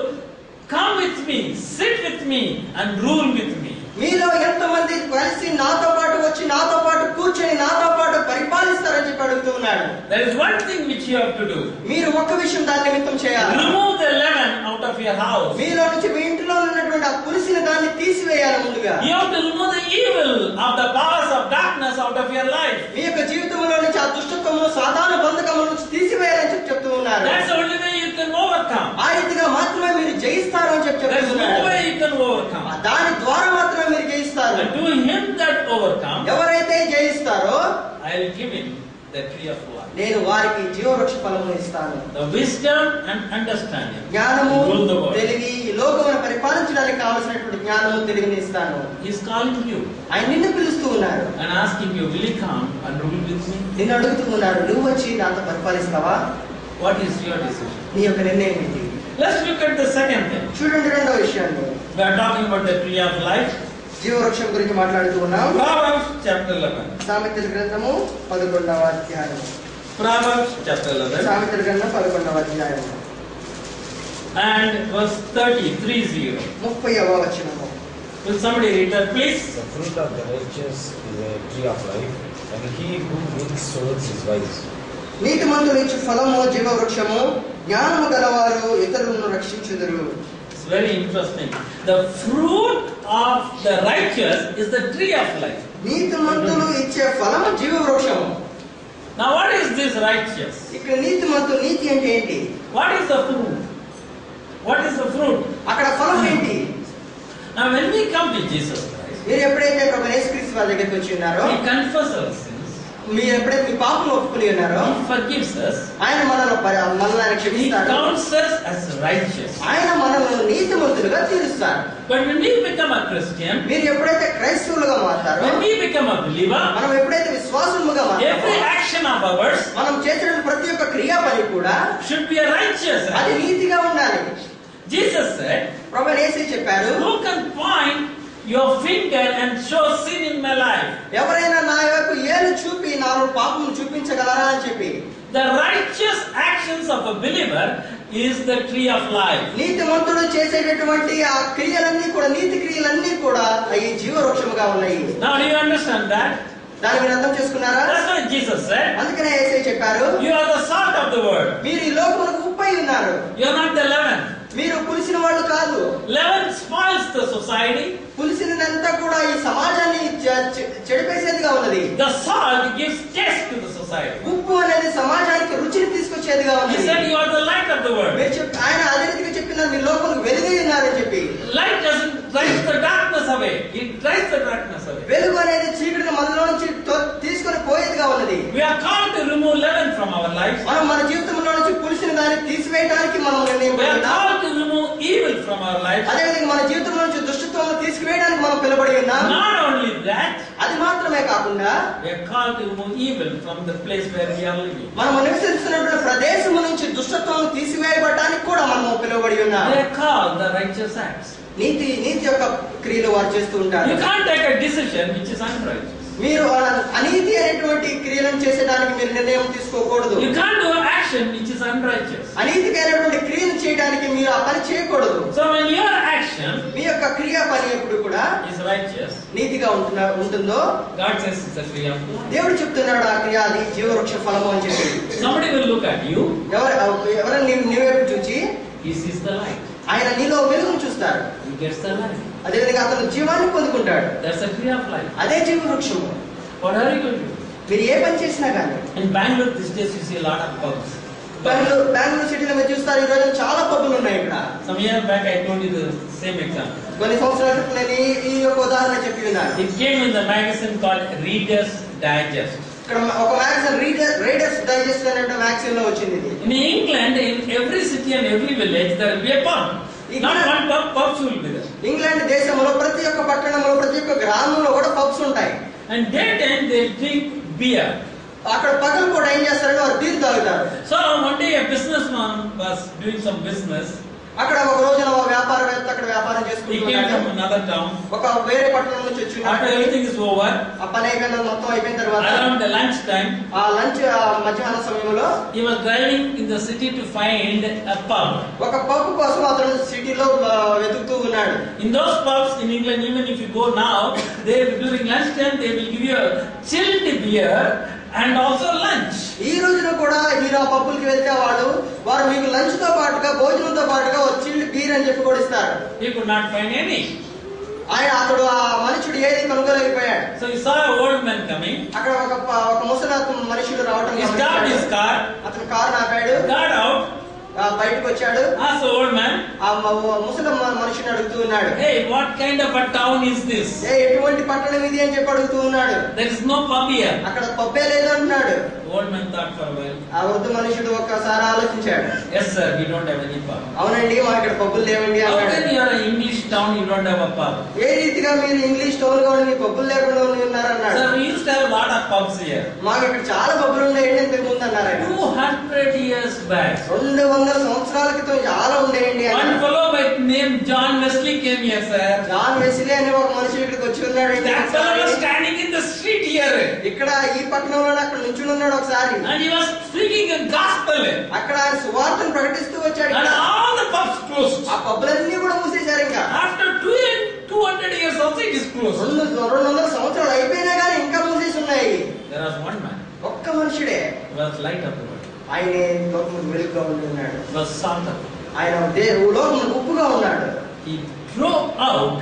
come with me, sit with me and rule with me? మీలో ఎంతమంది కలిసి నాతో పాటు వచ్చి నాతో పాటు కూర్చొని నాతో పాటు పరిపాలిస్తారని చెప్పి అడుగుతూ ఉన్నాడు. There is one thing which you have to do. మీరు ఒక్క విషయం దాని నిమిత్తం చేయాలి. Remove the leaven out of your house. మీలో నుంచి మీ ఇంటిలో ఉన్నటువంటి ఆ పులిసిన దాన్ని తీసివేయాలి ముందుగా. You have to remove the evil of the powers of darkness out of your life. మీ యొక్క జీవితంలో నుంచి ఆ దుష్టత్వము సాధారణ బంధకముల నుంచి తీసివేయాలని చెప్పి చెప్తూ ఉన్నారు. That's the only way you can overcome. ఆ రీతిగా మాత్రమే మీరు జయిస్తారు అని చెప్పి There is no చెప్తున్నారు. way you can overcome. దాని ద్వారా మాత్రమే మీరు జయిస్తారు. And to him that overcomes, ఎవరైతే జయిస్తారో I will give him the tree of life. నేను వారికి జీవవృక్ష ఫలము ఇస్తాను. The wisdom and understanding. జ్ఞానము, Rule the world. తెలివి, ఈ లోకమును పరిపాలించడానికి కావలసినటువంటి జ్ఞానము, తెలివిని ఇస్తాను. He is calling you ఆయన నిన్ను పిలుస్తూ ఉన్నారు. and asking you, will you come and rule with me? నిన్ను అడుగుతూ ఉన్నారు, నువ్వు వచ్చి నాతో పరిపాలిస్తావా? What is your decision? నీ యొక్క నిర్ణయం ఏంటి? Let's look at the second thing. చూడండి రెండవ విషయాన్ని. We are talking about the tree of life. జీవవృక్షం గురించి మాట్లాడుతూ ఉన్నాం. Proverbs chapter 11. సామెతల గ్రంథము 11వ అధ్యాయం. Proverbs chapter 11 సామెతల గ్రంథం 11వ అధ్యాయం and verse 30. 30వ వచనము. Will somebody read that, please? The fruit of the righteous is a tree of life, and he who wins souls is wise. నీతిమంతులు ఇచ్చు ఫలము జీవవృక్షము, జ్ఞానము గలవారు ఇతరులను రక్షించుదురు. It's very interesting. The fruit of the righteous is the tree of life. నీతిమంతులు ఇచ్చే ఫలము జీవవృక్షము. Now what is this righteous? ఇక్కడ నీతిమంతులు, నీతి అంటే ఏంటి? What is the fruit? What is the fruit? అక్కడ ఫలం ఏంటి? Now when we come to Jesus Christ, మీరు ఎప్పుడైతే ప్రభువైన యేసుక్రీస్తు వారి దగ్గరికి వచ్చి ఉన్నారో, we confess our sins. మీరు ఎప్పుడైతే మీ పాపములు ఒప్పుకొని ఉన్నారో, He forgives us. ఆయన మనల్ని He క్షమిస్తాడు. counts us as righteous. ఆయన మనల్ని నీతిమంతులుగా తీరుస్తాడు. But when we become a Christian, మీరు ఎప్పుడైతే క్రైస్తవులుగా మారుతారో, when we become a believer, మనం ఎప్పుడైతే విశ్వాసముగా every మారుతామో, action of ours మనం చేసిన ప్రతి ఒక్క క్రియా పని కూడా should be a righteous అది act. నీతిగా ఉండాలి. Jesus said, ప్రభువైన యేసు చెప్పారు, who can point your finger and show sin in my life? ఎవరైనా నా వైపు ఏలు చూపి నాలో పాపము చూపించగలరా అని చెప్పి. The righteous actions of a believer is the tree of life. నీతిమంతుడు చేసేటటువంటి ఆ క్రియలన్నీ కూడా, నీతి క్రియలన్నీ కూడా ఈ జీవవృక్షముగా ఉన్నాయి. Now do you understand that? దాన్ని మీరు అర్థం చేసుకున్నారా? That's what Jesus said. అందుకనే యేసయ్య చెప్పారు, You are the salt of the world. మీరు ఈ లోకమునకు ఉప్పై ఉన్నారు. You are not the leaven. మీరు పులిసిన వాళ్ళు కాదు. Leaven spoils the society. పులిసినంతా కూడా ఈ సమాజాన్ని చెడిపేసేదిగా ఉన్నది. The salt gives taste to the society. ఉప్పు అనేది సమాజానికి రుచిని తీసుకొచ్చేదిగా He ఉన్నది. said you are the light of the world. ఆయన అదే రీతిగా చెప్పినారు, మీ లోపలికి వెలుగై ఉన్నారని చెప్పి. Light doesn't drive the darkness away. It drives the darkness away. వెలుగు అనేది చీకటిని మనలో నుంచి తీసుకొని పోయేదిగా ఉన్నది. We are called to remove leaven from our lives. మనం మన జీవితంలో నుంచి పులిసిన దాన్ని తీసివేయడానికి మనం We are నిర్ణయించుకున్నాం. called to remove evil from our lives. అదే విధంగా మన జీవితంలో నుంచి దుష్టత్వాన్ని తీసివేయడానికి మనం పిలువబడి ఉన్నాం. Not only that, అది మాత్రమే కాకుండా we are called to remove evil from the place where we are living. మనం నివసిస్తున్నటువంటి ప్రదేశం నుంచి దుష్టత్వం తీసివేయబడడానికి కూడా మనం పిలువబడి ఉన్నాం. They are called the righteous acts. నీతి యొక్క క్రియలు వారు చేస్తూ ఉంటారు. You can't take a decision which is unrighteous. మీరు అనీతి అనేటువంటి క్రియలను చేసేదానికి మీరు నిర్ణయం తీసుకోకూడదు. You can't do action which is unrighteous. అనీతికైనటువంటి క్రియను చేయడానికి మీరు ఆ పని చేయకూడదు. So when your action మీ యొక్క క్రియా పని ఎప్పుడు కూడా is righteous, నీతిగా ఉంటుందో, God says it's a tree of life. దేవుడు చెప్తున్నాడు ఆ క్రియ అది జీవవృక్ష ఫలము అని చెప్పి. Somebody will look at you. ఎవరైనా నీ వైపు చూచి, He sees the light. ఆయన నీలో వెలుగును చూస్తారు. He gets the light. అదేవిధంగా అతను జీవాన్ని పొందుకుంటాడు. That's a tree of life. అదే జీవవృక్షము. What are you going to do? మీరు ఏ పని చేసినా కానీ. In Bangalore these days you see a lot of pubs. Bengaluru సిటీలో మీరు చూస్తారు, ఈ రోజు చాలా పబ్బులు ఉన్నాయి ఇక్కడ. Some years back I told you the same example. కొన్ని సంవత్సరాల క్రితం నేను ఈ యొక్క ఉదాహరణ చెప్పి ఉన్నాను. It came in the magazine called Reader's Digest. ఇక్కడ ఒక మ్యాగజైన్ రీడర్స్ డైజెస్ట్ అనే మ్యాగజైన్ లో వచ్చింది ఇది. In England, in every city and every village there will be a pub. Not one pub, pubs will be there. England దేశంలో ప్రతి ఒక్క పట్టణంలో ప్రతి ఒక్క గ్రామంలో కూడా పబ్స్ ఉంటాయి. And daytime they drink beer. అక్కడ పగలు కూడా ఏం చేస్తారంటే వారు బీర్ తాగుతారు. So one day a businessman was doing some business. అక్కడ ఒక రోజున ఒక వ్యాపారవేత్త అక్కడ వ్యాపారం He came చేసుకుంటున్నాడు. from another town. ఒక వేరే పట్టణం నుంచి వచ్చి After everything is over, ఆ పని అయిపోయిన మొత్తం అయిపోయిన తర్వాత around the lunch time, ఆ లంచ్ మధ్యాహ్న సమయంలో he was driving in the city to find a pub. ఒక పబ్ కోసం అతను సిటీలో వెతుకుతూ ఉన్నాడు. In those pubs in England, even if you go now, they during lunch time they will give you a chilled beer and also lunch. ఈ రోజున కూడా మీరు ఆ పబ్బులకి వెళ్తే వారు మీకు లంచ్ తో పాటుగా భోజనంతో పాటుగా ఒక చిల్డ్ బీర్ అని చెప్పి కూడా ఇస్తారు. He could not find any. అతడు ఆ మనుషుడు ఏది కనుగొలేకపోయాడు. So he saw an old man coming. అక్కడ ఒక ముసలి మనుషుడు రావడం He stopped his car, అతను కారు ఆపాడు. got out, బయటకు వచ్చాడు. Asked the old man, ఆ ముసలి మనిషిని అడుగుతూ ఉన్నాడు, hey, what kind of a town is this? ఎటువంటి పట్టణం ఇది అని చెప్పి అడుగుతూ ఉన్నాడు. There is no pub here. అక్కడ పబ్బే లేదు అంటున్నాడు. Old man thought for a while. ఆ వృద్ధ మనుషుడు ఒక్కసారి ఆలోచించాడు. Yes sir, we don't have any pub. అవునండి, మా ఇక్కడ పబ్బులు లేవండి How అన్నాడు. can you are an English town, you don't have a pub? ఏ రీతిగా మీరు ఇంగ్లీష్ టౌన్ గా ఉండి పబ్బులు లేకుండా ఉన్నారన్నాడు. Sir, we used to have a lot of pubs here. మాకు ఇక్కడ చాలా పబ్బులు ఉండేయండి ఇంతకు ముందు అన్నారు ఆయన. 200 years back. 200 సంవత్సరాల క్రితం చాలా ఉండేయండి. One fellow by name John Wesley came here, sir. John Wesley అనే ఒక మనిషి ఇక్కడికి వచ్చి ఉన్నాడు. That fellow was standing in the street here. ఇక్కడ ఈ పట్టణంలో అక్కడ నుంచి ఉన్నాడు ఒకసారి. And he was speaking a gospel. అక్కడ ఆయన సువార్తను ప్రకటిస్తూ వచ్చాడు. And all the pubs closed. ఆ పబ్బులన్నీ కూడా మూసేశారు. ఇంకా After 200 years also it is closed. 200 సంవత్సరాలు అయిపోయినా కానీ ఇంకా మూసేసి ఉన్నాయి. There was one man. ఒక్క మనుషుడే. He was light of the world. ఆయన లోకముకు వెలుగుగా ఉంటున్నాడు. He was salt of the world. ఆయన లోకముకు ఉప్పుగా ఉన్నాడు. He drove out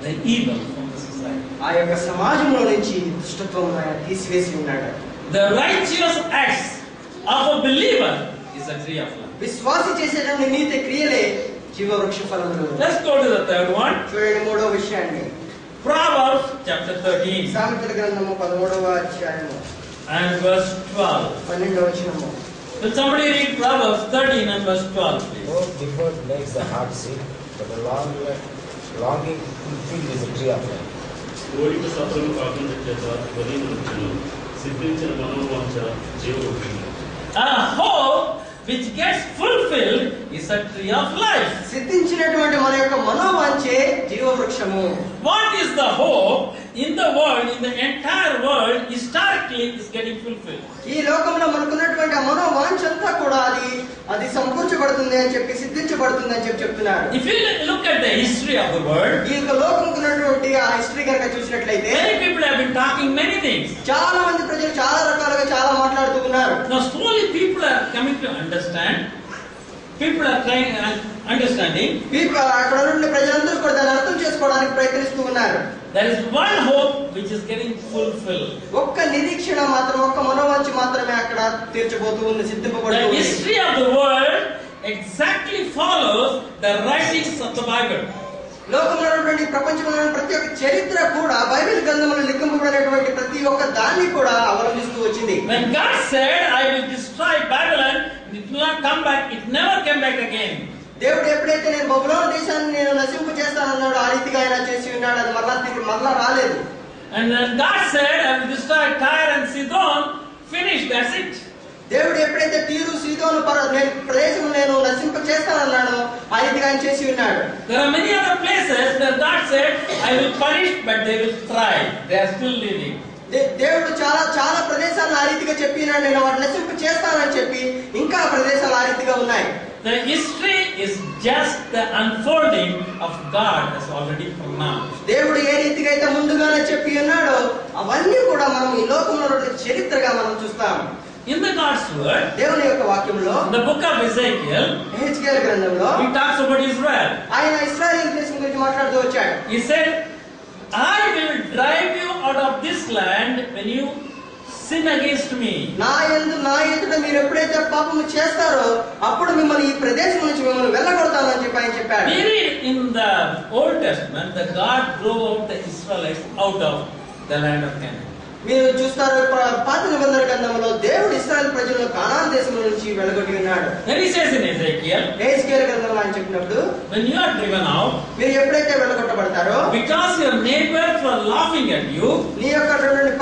the evil from the society. ఆ యొక్క సమాజంలో నుంచి దుష్టత్వం ఆయన తీసివేసి ఉన్నాడు. The righteous acts of a believer is a tree of life. విశ్వాసి చేసేటువంటి నీతి క్రియలే జీవ వృక్ష ఫలములు. Let's go to the third one. చూడండి మూడవ విషయాన్ని. Proverbs chapter 13 సామెతల గ్రంథము 13వ అధ్యాయము and verse 12. 12వ వచనము. Will somebody read Proverbs 13 and verse 12, please? No deferred makes the heart sick, but a longing fulfilled is a tree of life. కోరిక సఫలం కాకుండా చేత బలించను సిద్ధించిన మనోవాంఛ జీవవృక్షము. A hope which gets fulfilled is a tree of life. సిద్ధించినటువంటి మన యొక్క మనోవాంఛే జీవ వృక్షము. What is the hope in the world, in the entire world, historically is getting fulfilled? ఈ లోకంలో మనకున్నటువంటి ఆ మనోవాంఛ అంతా కూడా అది సంపూర్చబడుతుంది అని చెప్పి సిద్ధించబడుతుంది అని చెప్పి చెప్తున్నారు. If you look at the history of the world, ఈ యొక్క లోకంలో ఉన్నటువంటి ఆ హిస్టరీ కనుక చూసినట్లయితే many people have been talking many things. చాలా మంది ప్రజలు చాలా రకాలుగా చాలా మాట్లాడుతూ ఉన్నారు. Now slowly people are coming to understand. People are trying understanding. అక్కడ ఉన్న ప్రజలందరూ కూడా దాన్ని అర్థం చేసుకోవడానికి ప్రయత్నిస్తూ ఉన్నారు. There is one hope which is getting fulfilled. ఒక్క నిరీక్షణ మాత్రం, ఒక్క మనోవాంఛ మాత్రమే అక్కడ తీర్చబోతూ ఉంది, సిద్ధింపబడుతూ The ఉంది. history of the world exactly follows the writings of the Bible. లోకంలో ఉన్నటువంటి ప్రపంచంలో ప్రతి ఒక్క చరిత్ర కూడా బైబిల్ గ్రంథంలో లిఖింపబడినటువంటి ప్రతి ఒక్క దాన్ని కూడా అవలంబిస్తూ వచ్చింది. When God said, I will destroy Babylon, it will not come back, it never came back again. దేవుడు ఎప్పుడైతే నేను బబులోను దేశాన్ని నేను నశింపు చేస్తానన్నాడు, ఆ రీతిగా ఆయన చేసి ఉన్నాడు. అది మరలా రాలేదు. And then God said, I will destroy Tyre and Sidon, finish, that's it. దేవుడు ఎప్పుడైతే తీరు సీదోను ప్రదేశం నేను నశింప చేస్తానన్నాడు, ఆ రీతిగా ఆయన చేసి ఉన్నాడు. There are many other places where God said, I will punish, but they will thrive. They are still living. దేవుడు చాలా చాలా ప్రదేశాలను ఆ రీతిగా చెప్పినాడు, నేను వాటిని నశింప చేస్తానని చెప్పి ఇంకా ప్రదేశాలు ఆ రీతిగా ఉన్నాయి. The history is just the unfolding of God has already pronounced. దేవుడు ఏ రీతిగా అయితే ముందుగానే చెప్పి ఉన్నాడో అవన్నీ కూడా మనం ఈ లోకంలో చరిత్రగా మనం చూస్తాం. In the God's word, దేవుని యొక్క వాక్యంలో in the book of Ezekiel, Ezekiel గ్రంథంలో he talks about Israel. ఆయన ఇశ్రాయేలు దేశం గురించి మాట్లాడుతూ వచ్చాడు. He said, I will drive you out of this land when you sin against me. నా ఎదుట మీరు ఎప్పుడైతే పాపము చేస్తారో అప్పుడు మిమ్మల్ని ఈ ప్రదేశం నుంచి మిమ్మల్ని వెళ్ళగొడతానని చెప్పి ఆయన చెప్పాడు. We read in the Old Testament that God drove out the Israelites out of the land of Canaan. మీరు చూస్తారు పాత నిబంధన గ్రంథంలో దేవుడు ఇశ్రాయేలు ప్రజలను కానాను దేశం నుంచి వెళ్ళగొట్టి ఉన్నాడు. Then he says in Ezekiel, Ezekiel గ్రంథంలో ఆయన చెప్పినప్పుడు, when you are driven out, మీరు ఎప్పుడైతే వెళ్ళగొట్టబడతారో because your neighbors were laughing at you, నీ యొక్క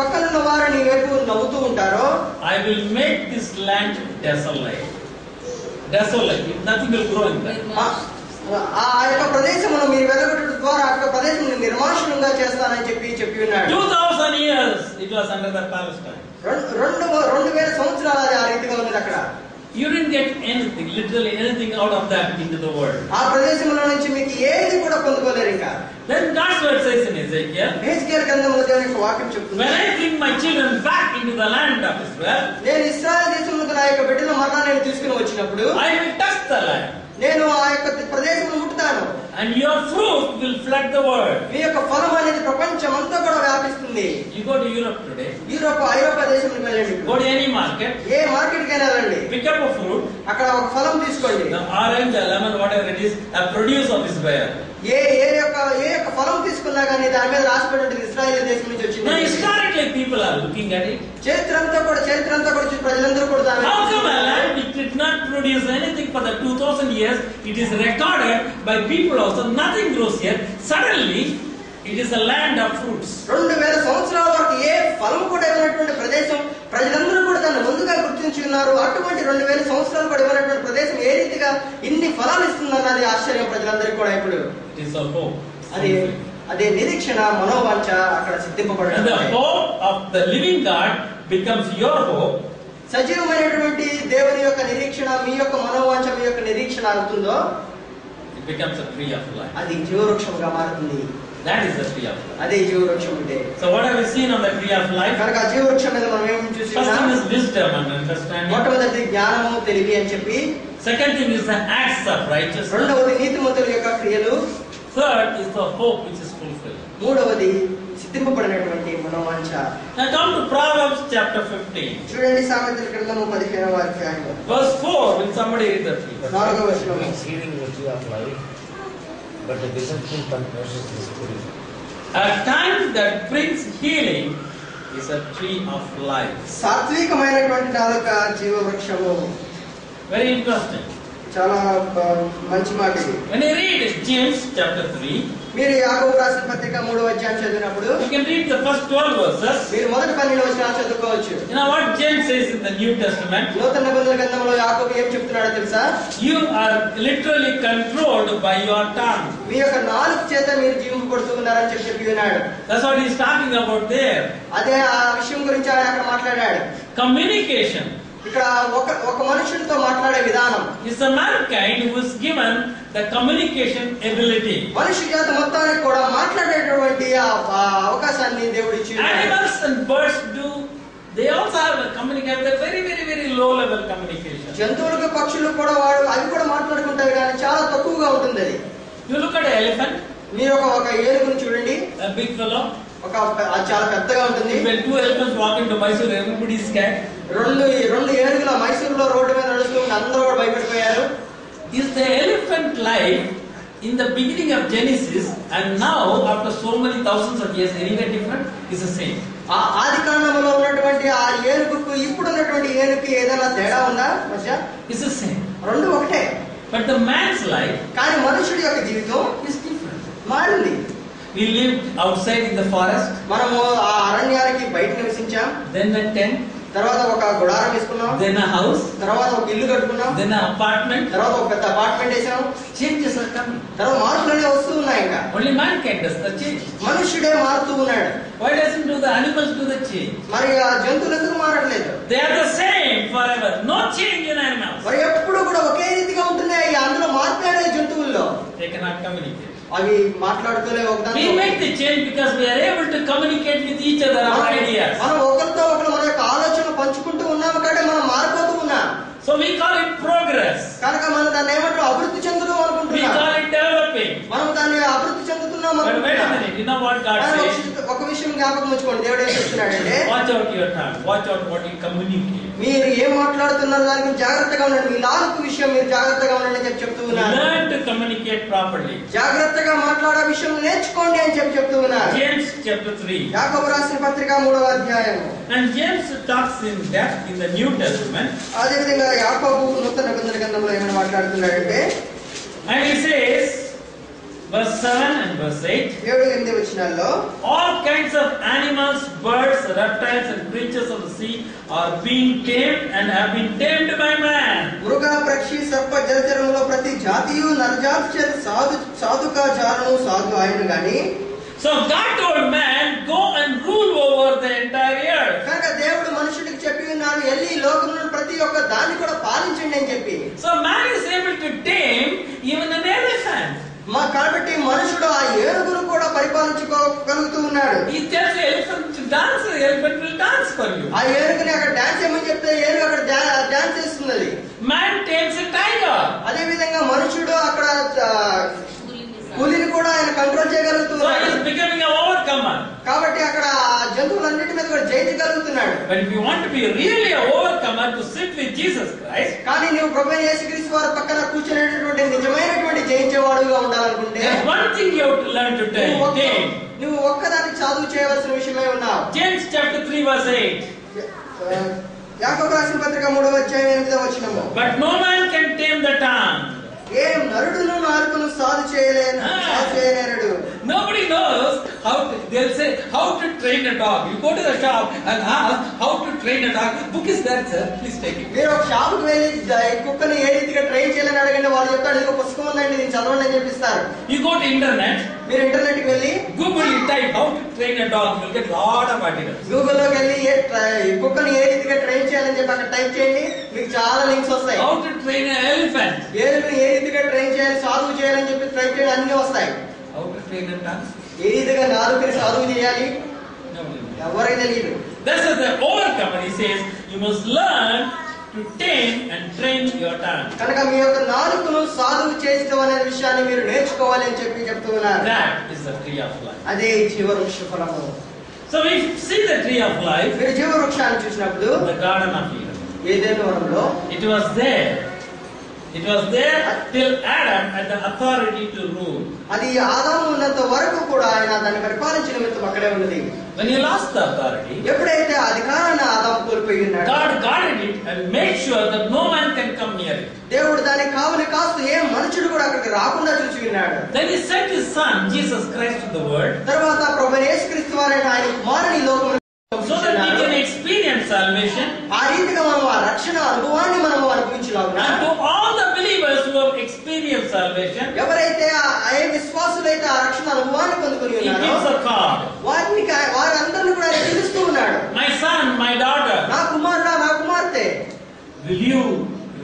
పక్కనున్న వారు నీ వైపు నవ్వుతూ ఉంటారో, I will make this land desolate. Desolate, nothing will grow in there. ఆ యొక్క ప్రదేశంలో మీరు వెళ్ళగొట్టడం ద్వారా ఆ యొక్క ప్రదేశం నిర్మానుష్యంగా చేస్తానని చెప్పి ఉన్నాడు. 2000 years it was under the Palestine. 2000 సంవత్సరాలు అది ఆ రీతిగా ఉంది అక్కడ. You didn't get anything, literally anything out of that into the world. ఆ ప్రదేశంలో నుంచి మీకు ఏది కూడా పొందుకోలేరు ఇంకా. Then God's word says in Ezekiel, Ezekiel గ్రంథంలో దేవుని యొక్క వాక్యం చెప్తుంది, when I bring my children back into the land of Israel, నేను ఇశ్రాయేలు దేశంలోకి నా యొక్క బిడ్డను మరలా నేను తీసుకుని వచ్చినప్పుడు I will touch the land. నేను ఆ యొక్క ప్రదేశంలో ముట్టుతాను. And your fruit will flood the world. మీ యొక్క ఫలం అనేది ప్రపంచం అంతా కూడా వ్యాపిస్తుంది. You go to Europe today, ఐరోపా దేశంలోకి వెళ్ళండి. go to any market, A market కైనా వెళ్ళండి. pick up a fruit, అక్కడ ఒక ఫలం తీసుకోండి. The orange, the lemon, whatever it is, a produce of Israel. ఏ యొక్క ఫలం తీసుకున్నా కానీ దాని మీద రాసిపడి ఉంటుంది ఇశ్రాయేలు దేశం నుంచి వచ్చింది. Now historically people are looking at it. చరిత్ర అంతా కూడా ప్రజలందరూ కూడా దాని How come a land which did not produce anything for the 2000 years, it is recorded by people also, nothing grows here, suddenly it is a land of fruits. 2000 సంవత్సరాల వరకు ఏ ఫలం కూడా ఇవ్వనటువంటి ప్రదేశం ప్రజలందరూ కూడా దాన్ని ముందుగా గుర్తించి ఉన్నారు. అటువంటి 2000 సంవత్సరాలు కూడా ఇవ్వనటువంటి ప్రదేశం ఏ రీతిగా ఇన్ని ఫలాలు ఇస్తుందన్నది ఆశ్చర్యం ప్రజలందరికీ కూడా. ఇప్పుడు It is a hope. అదే నిరీక్షణ మనోవాంఛ అక్కడ సిద్ధింపబడింది. And the hope of the living God becomes your hope. సజీవమైనటువంటి దేవుని యొక్క నిరీక్షణ మీ యొక్క మనోవాంఛ మీ యొక్క నిరీక్షణ అవుతుందో It becomes a tree of life. అది జీవవృక్షంగా మారుతుంది. That is the tree of life. అదే జీవవృక్షం అంటే. So what have we seen on the tree of life? కనుక ఆ జీవవృక్షం మీద మనం ఏం First చూస్తున్నాం? thing is wisdom and understanding. మొట్టమొదటి జ్ఞానము తెలివి అని చెప్పి, Second thing is the acts of righteousness. రెండవది నీతిమంతుల యొక్క క్రియలు, Third is the hope which is fulfilled. మూడవది సిద్ధింపబడినటువంటి మనోవాంఛ. Now come to Proverbs chapter 15. చూడండి సామెతల గ్రంథము 15వ అధ్యాయం Verse 4. Will somebody read that please? 4వ వచనం. Healing the tree of life, but the deceitful temptations is free. A time that brings healing is a tree of life. సాత్వికమైనటువంటి నాలుక జీవవృక్షము. Very interesting. చాలా మంచి మాట ఇది. When you read James chapter 3, మీరు యాకోబు రాసిన పత్రిక 3వ అధ్యాయం చదివినప్పుడు you can read the first 12 verses. మీరు మొదటి 12 వచనాలు చదువుకోవచ్చు. You know what James says in the New Testament? నూతన నిబంధన గ్రంథంలో యాకోబు ఏం చెప్తున్నాడో తెలుసా? You are literally controlled by your tongue. మీ యొక్క నాలుక చేత మీరు జీవింపబడుతూ ఉన్నారని చెప్పి ఉన్నాడు. That's what he's talking about there. అదే ఆ విషయం గురించి ఆయన అక్కడ మాట్లాడాడు. Communication ఇక్కడ ఒక మనుషునితో మాట్లాడే విధానం is a mankind who is given the communication ability. మనిషి జాతి మొత్తానికి కూడా మాట్లాడేటువంటి ఆ అవకాశాన్ని దేవుడు ఇచ్చాడు. Animals and birds do. They also have a communication, very, very, very low level communication. జంతువులకు పక్షులు కూడా అవి కూడా మాట్లాడుకుంటాయి కానీ చాలా తక్కువగా ఉంటుంది అది. You look at an elephant. మీరు ఒక ఏనుగుని చూడండి. A big fellow. చాలా పెద్దగా ఉంటుంది. When two elephants walk into Mysore, everybody is scared. రెండు ఏనుగుల మైసూరులో రోడ్డు మీద నడుస్తూ అందరూ కూడా భయపడిపోయారు. Is the elephant life in the beginning of Genesis and now after so many thousands of years anywhere different? Is the same. ఆది కాండంలో ఉన్నటువంటి ఆ ఏనుగుకు ఇప్పుడు ఉన్నటువంటి ఏనుగుకి ఏదైనా తేడా ఉందా? Is the same. రెండు ఒకటే. But the man's life, కానీ మనుషుడి యొక్క జీవితం is different. మారింది. We lived outside in the forest. మనము ఆ అరణ్యానికి బయట నివసించాం. Then a tent. తర్వాత ఒక గుడారం వేసుకున్నాం. Then a house. తర్వాత ఒక ఇల్లు కట్టుకున్నాం. Then an apartment. తర్వాత ఒక పెద్ద అపార్ట్మెంట్ వేసాం. Changes are coming. తర్వాత మార్పులనే వస్తూ ఉన్నాయి. ఇంకా Only mankind does the change. మనుషుడే మారుతూ ఉన్నాడు. Why doesn't do the animals do the change? మరి ఆ జంతువులు ఎందుకు మారట్లేదు? They are the same forever. No change in animals. మరి ఎప్పుడు కూడా ఒకే రీతిగా ఉంటున్నాయి. అందులో మార్పు అనేది జంతువుల్లో. They cannot communicate. అవి మాట్లాడుతూనే ఒకదాని. We make the change because we are able to communicate with each other our ideas. మనం ఒకరితో ఒకరు మన యొక్క ఆలోచనలు పంచుకుంటూ ఉన్నాము కాబట్టి మనం మారిపోతూ ఉన్నాం. So we call it progress. కనుక మనం దాన్ని ఏమంటారు? అభివృద్ధి చెందుతూ We అనుకుంటున్నాం. call it developing. మనం దాన్ని అభివృద్ధి చెందుతున్నాం But wait a అనుకుంటున్నాం. minute. You know what God says? ఒక విషయం జ్ఞాపకం ఉంచుకోండి. దేవుడు ఏం చెప్తున్నాడంటే Watch out your tongue. Watch out what you communicate. మీరు ఏం మాట్లాడుతున్నారు దానికి జాగ్రత్తగా ఉండండి. మీ నాలుగు విషయం మీరు జాగ్రత్తగా ఉండండి అని చెప్తూ ఉన్నారు. Learn to communicate properly. జాగ్రత్తగా మాట్లాడే విషయం నేర్చుకోండి అని చెప్తూ ఉన్నారు. James chapter 3. యాకోబు రాసిన పత్రిక 3వ అధ్యాయం. And James talks in depth in the New Testament. అదే విధంగా యాకోబు నూతన నిబంధన గ్రంథంలో ఏమైనా మాట్లాడుతున్నాడంటే And he says, verse 7 and verse 8. 7-8 వచనాల్లో All kinds of animals, birds, reptiles and creatures of the sea are being tamed and have been tamed by man. మృగ పక్షి సర్ప జలచరములో ప్రతి జాతియు నరజాతి సాధుక జాలను సాధు ఆయన గాని. So God told man, go and rule over the entire earth. కనుక దేవుడు మనుషుడికి చెప్పి ఉన్నాడు, వెళ్ళి ఈ లోకములను ప్రతి ఒక్క దాన్ని కూడా పాలించండి అని చెప్పి. So man is able to tame even an elephant. కాబట్టి మనుషుడు ఆ ఏనుగును కూడా పరిపాలించుకోగలుగుతూ ఉన్నాడు. He tells the elephant to dance, the elephant will dance for you. ఆ ఏనుగుని అక్కడ డాన్స్ చేయమని చెప్తే ఏనుగు అక్కడ డాన్స్ చేస్తున్నది. Man tames a tiger. అదే విధంగా మనుషుడు అక్కడ పులిని కూడా ఆయన కంట్రోల్ చేయగలుగుతూ So he ఉన్నాడు. is becoming an overcomer. కాబట్టి అక్కడ జంతువులన్నిటి మీద కూడా జయించగలుగుతున్నాడు. But if you want to be really an overcomer, to sit with Jesus Christ, కానీ నువ్వు ప్రభువైన యేసుక్రీస్తు వారి పక్కన కూర్చునేటటువంటి నిజమైనటువంటి జయించేవాడుగా ఉండాలనుకుంటే there's one thing you have to learn to take. నువ్వు ఒక్కదాన్ని చదువు చేయవలసిన విషయమై ఉన్నావు. James chapter 3 verse 8. యాకోబు రాసిన పత్రిక 3వ అధ్యాయం 8వ వచనము. But no man can tame the tongue. ఏ నరుడును నాలుకను సాధు చేయలేనడు. Nobody knows how to, they'll say how to train a dog. You go to the shop and ask how to train a dog. The book is there, sir. Please take it. మీరు ఒక shop కి వెళ్ళి కుక్కని ఏ రీతిగా train చేయాలని అడగండి, వాళ్ళు చెప్తారు ఇదిగో పుస్తకం ఉందండి నేను చదవండి అని చెప్పిస్తారు. You go to internet. మీరు ఇంటర్నెట్ కి వెళ్ళి Google you type how to train a dog. You'll get lot of articles. Google లోకి వెళ్ళి కుక్కని ఏ రీతిగా ట్రైన్ చేయాలని చెప్పి అక్కడ టైప్ చేయండి, మీకు చాలా లింక్స్ వస్తాయి. How to train an elephant. ఏనుగుని ఏ రీతిగా ట్రైన్ చేయాలి, సాధువు చేయాలని చెప్పి టైప్ చేయండి, అన్ని వస్తాయి. How to train a dog. ఏ రీతిగా నాలుకని సాధువు చేయాలి Nobody knows. ఎవరికి తెలియదు. That's what the overcomer, he says, you must learn to tame and train your tongue. కనుక మీ యొక్క నాలుకను సాధువు చేస్తాం అనే విషయాన్ని మీరు నేర్చుకోవాలి అని చెప్పి చెప్తూ ఉన్నారు. That is the tree of life. అదే జీవవృక్ష ఫలము. So we see the tree of life మీరు జీవవృక్షాన్ని చూసినప్పుడు in the Garden of Eden. ఏదైనా వనంలో It was there. It was there till Adam had the authority to rule. అది ఆదాము ఉన్నంత వరకు కూడా ఆయన దాన్ని పరిపాలించిన నిమిత్తం అక్కడే ఉన్నది. When he lost the authority, ఎప్పుడైతే అధికారాన్ని ఆదాము కోల్పోయి ఉన్నాడు, God guarded it and made sure that no man can come near it. దేవుడు దాన్ని కావలి కాస్తూ ఏ మనుషుడు కూడా అక్కడికి రాకుండా చూసి ఉన్నాడు. Then he sent his son Jesus Christ to the world తర్వాత ప్రభువైన యేసుక్రీస్తు వారైన ఆయన కుమారుని ఈ లోకములో so that we can experience salvation. ఆ రీతిగా మనం ఆ రక్షణ అనుభవాన్ని మనం అనుభవించలాగున And to all the believers who have experienced salvation, ఎవరైతే ఏ విశ్వాసులైతే ఆ రక్షణ అనుభవాన్ని పొందుకొని he ఉన్నారో gives a card. వారందరినీ కూడా ఆయన పిలుస్తూ ఉన్నాడు. My son, my daughter, నా కుమారుడా, నా కుమార్తె, will you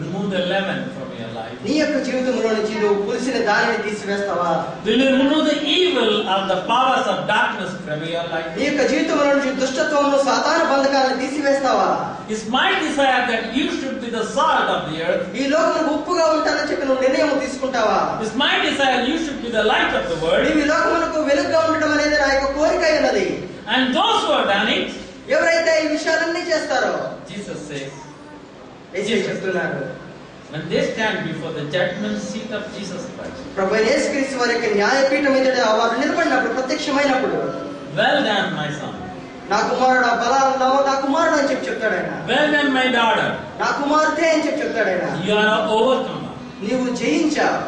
remove the leaven from your life? నీ యొక్క జీవితంలో నుంచి నువ్వు పులిసిన దానిని తీసివేస్తావా? Will you remove the evil of the powers of darkness from your life? నీ యొక్క జీవితంలో నుంచి దుష్టత్వమును సాతాను బంధకాలను తీసివేస్తావా? It's my desire that you should be the salt of the earth. ఈ లోకమునకు ఉప్పుగా ఉంటానని చెప్పి నువ్వు నిర్ణయం తీసుకుంటావా? It's my desire you should be the light of the world. నీవు ఈ లోకమునకు వెలుగుగా ఉండడం అనేది నా యొక్క కోరిక ఉన్నది. And those who have done it, ఎవరైతే ఈ విషయాలన్నీ చేస్తారో, Jesus says, యేసు చెప్తున్నారు, when they stand before the judgment seat of Jesus Christ, ప్రభువైన యేసుక్రీస్తు వారి యొక్క న్యాయపీఠం ఎదుట వారు నిలబడినప్పుడు, ప్రత్యక్షమైనప్పుడు, well done, my son. నా కుమారుడు బలాలను నా కుమారుడు అని చెప్పి చెప్తాడు ఆయన. Well done, my daughter. నా కుమార్తె అని చెప్పి చెప్తాడు ఆయన. You are an overcomer. నీవు జయించావు.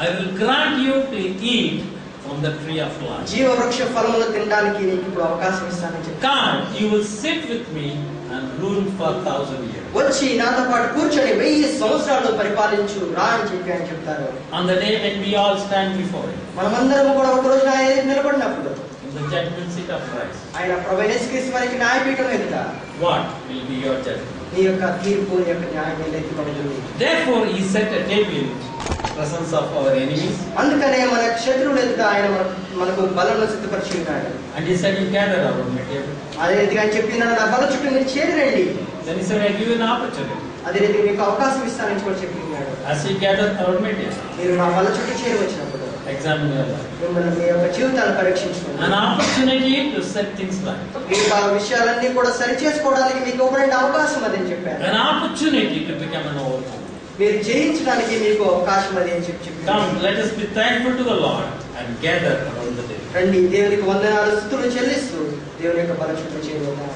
I will grant you to eat from the tree of life. జీవవృక్ష ఫలములు తినడానికి నీకు ఇప్పుడు అవకాశం ఇస్తానని చెప్పి, Come, you will sit with me and rule for 1,000 years. వచ్చి నాతో పాటు కూర్చొని 1000 సంవత్సరాలు పరిపాలించు రా అని చెప్పి ఆయన చెప్తారు. On the day when we all stand before him, మనమందరం కూడా ఒక రోజున ఆయన నిలబడినప్పుడు, in the judgment seat of Christ, ఆయన ప్రభువైన యేసుక్రీస్తు వారికి న్యాయపీఠం ఎదుట what will be your judgment? నీ యొక్క తీర్పు, నీ యొక్క న్యాయం ఎత్తిపడుతుంది. Therefore, he set a table in presence of our enemies, అందుకనే మన శత్రువుల ఎదుట ఆయన మనకు బలను సిద్ధపరిచి ఉన్నాడు. and he said, you gather around my table. అదే రీతిగా ఆయన చెప్పినాడు, నా బల చుట్టూ మీరు చేరండి. Then he said, I give you an opportunity. అదే రీతిగా మీకు అవకాశం ఇస్తానని కూడా చెప్పినాడు. As you gather around my table, మీరు నా బల చుట్టూ చేరవచ్చినప్పుడు examine your life. మిమ్మల్ని మీ యొక్క జీవితాన్ని పరీక్షించుకోండి. An opportunity to set things right. మీ విషయాలన్నీ కూడా సరి చేసుకోవడానికి మీకు ఇవ్వబడిన అవకాశం అదని చెప్పారు. An opportunity to become an overcomer. మీరు జయించడానికి మీకు అవకాశం అది అని చెప్పారు. Come, let us be thankful to the Lord and gather around the table. రండి, దేవునికి వందనాలు స్తుతులు చెల్లిస్తూ దేవుని యొక్క బల చుట్టూ చేరుదాం.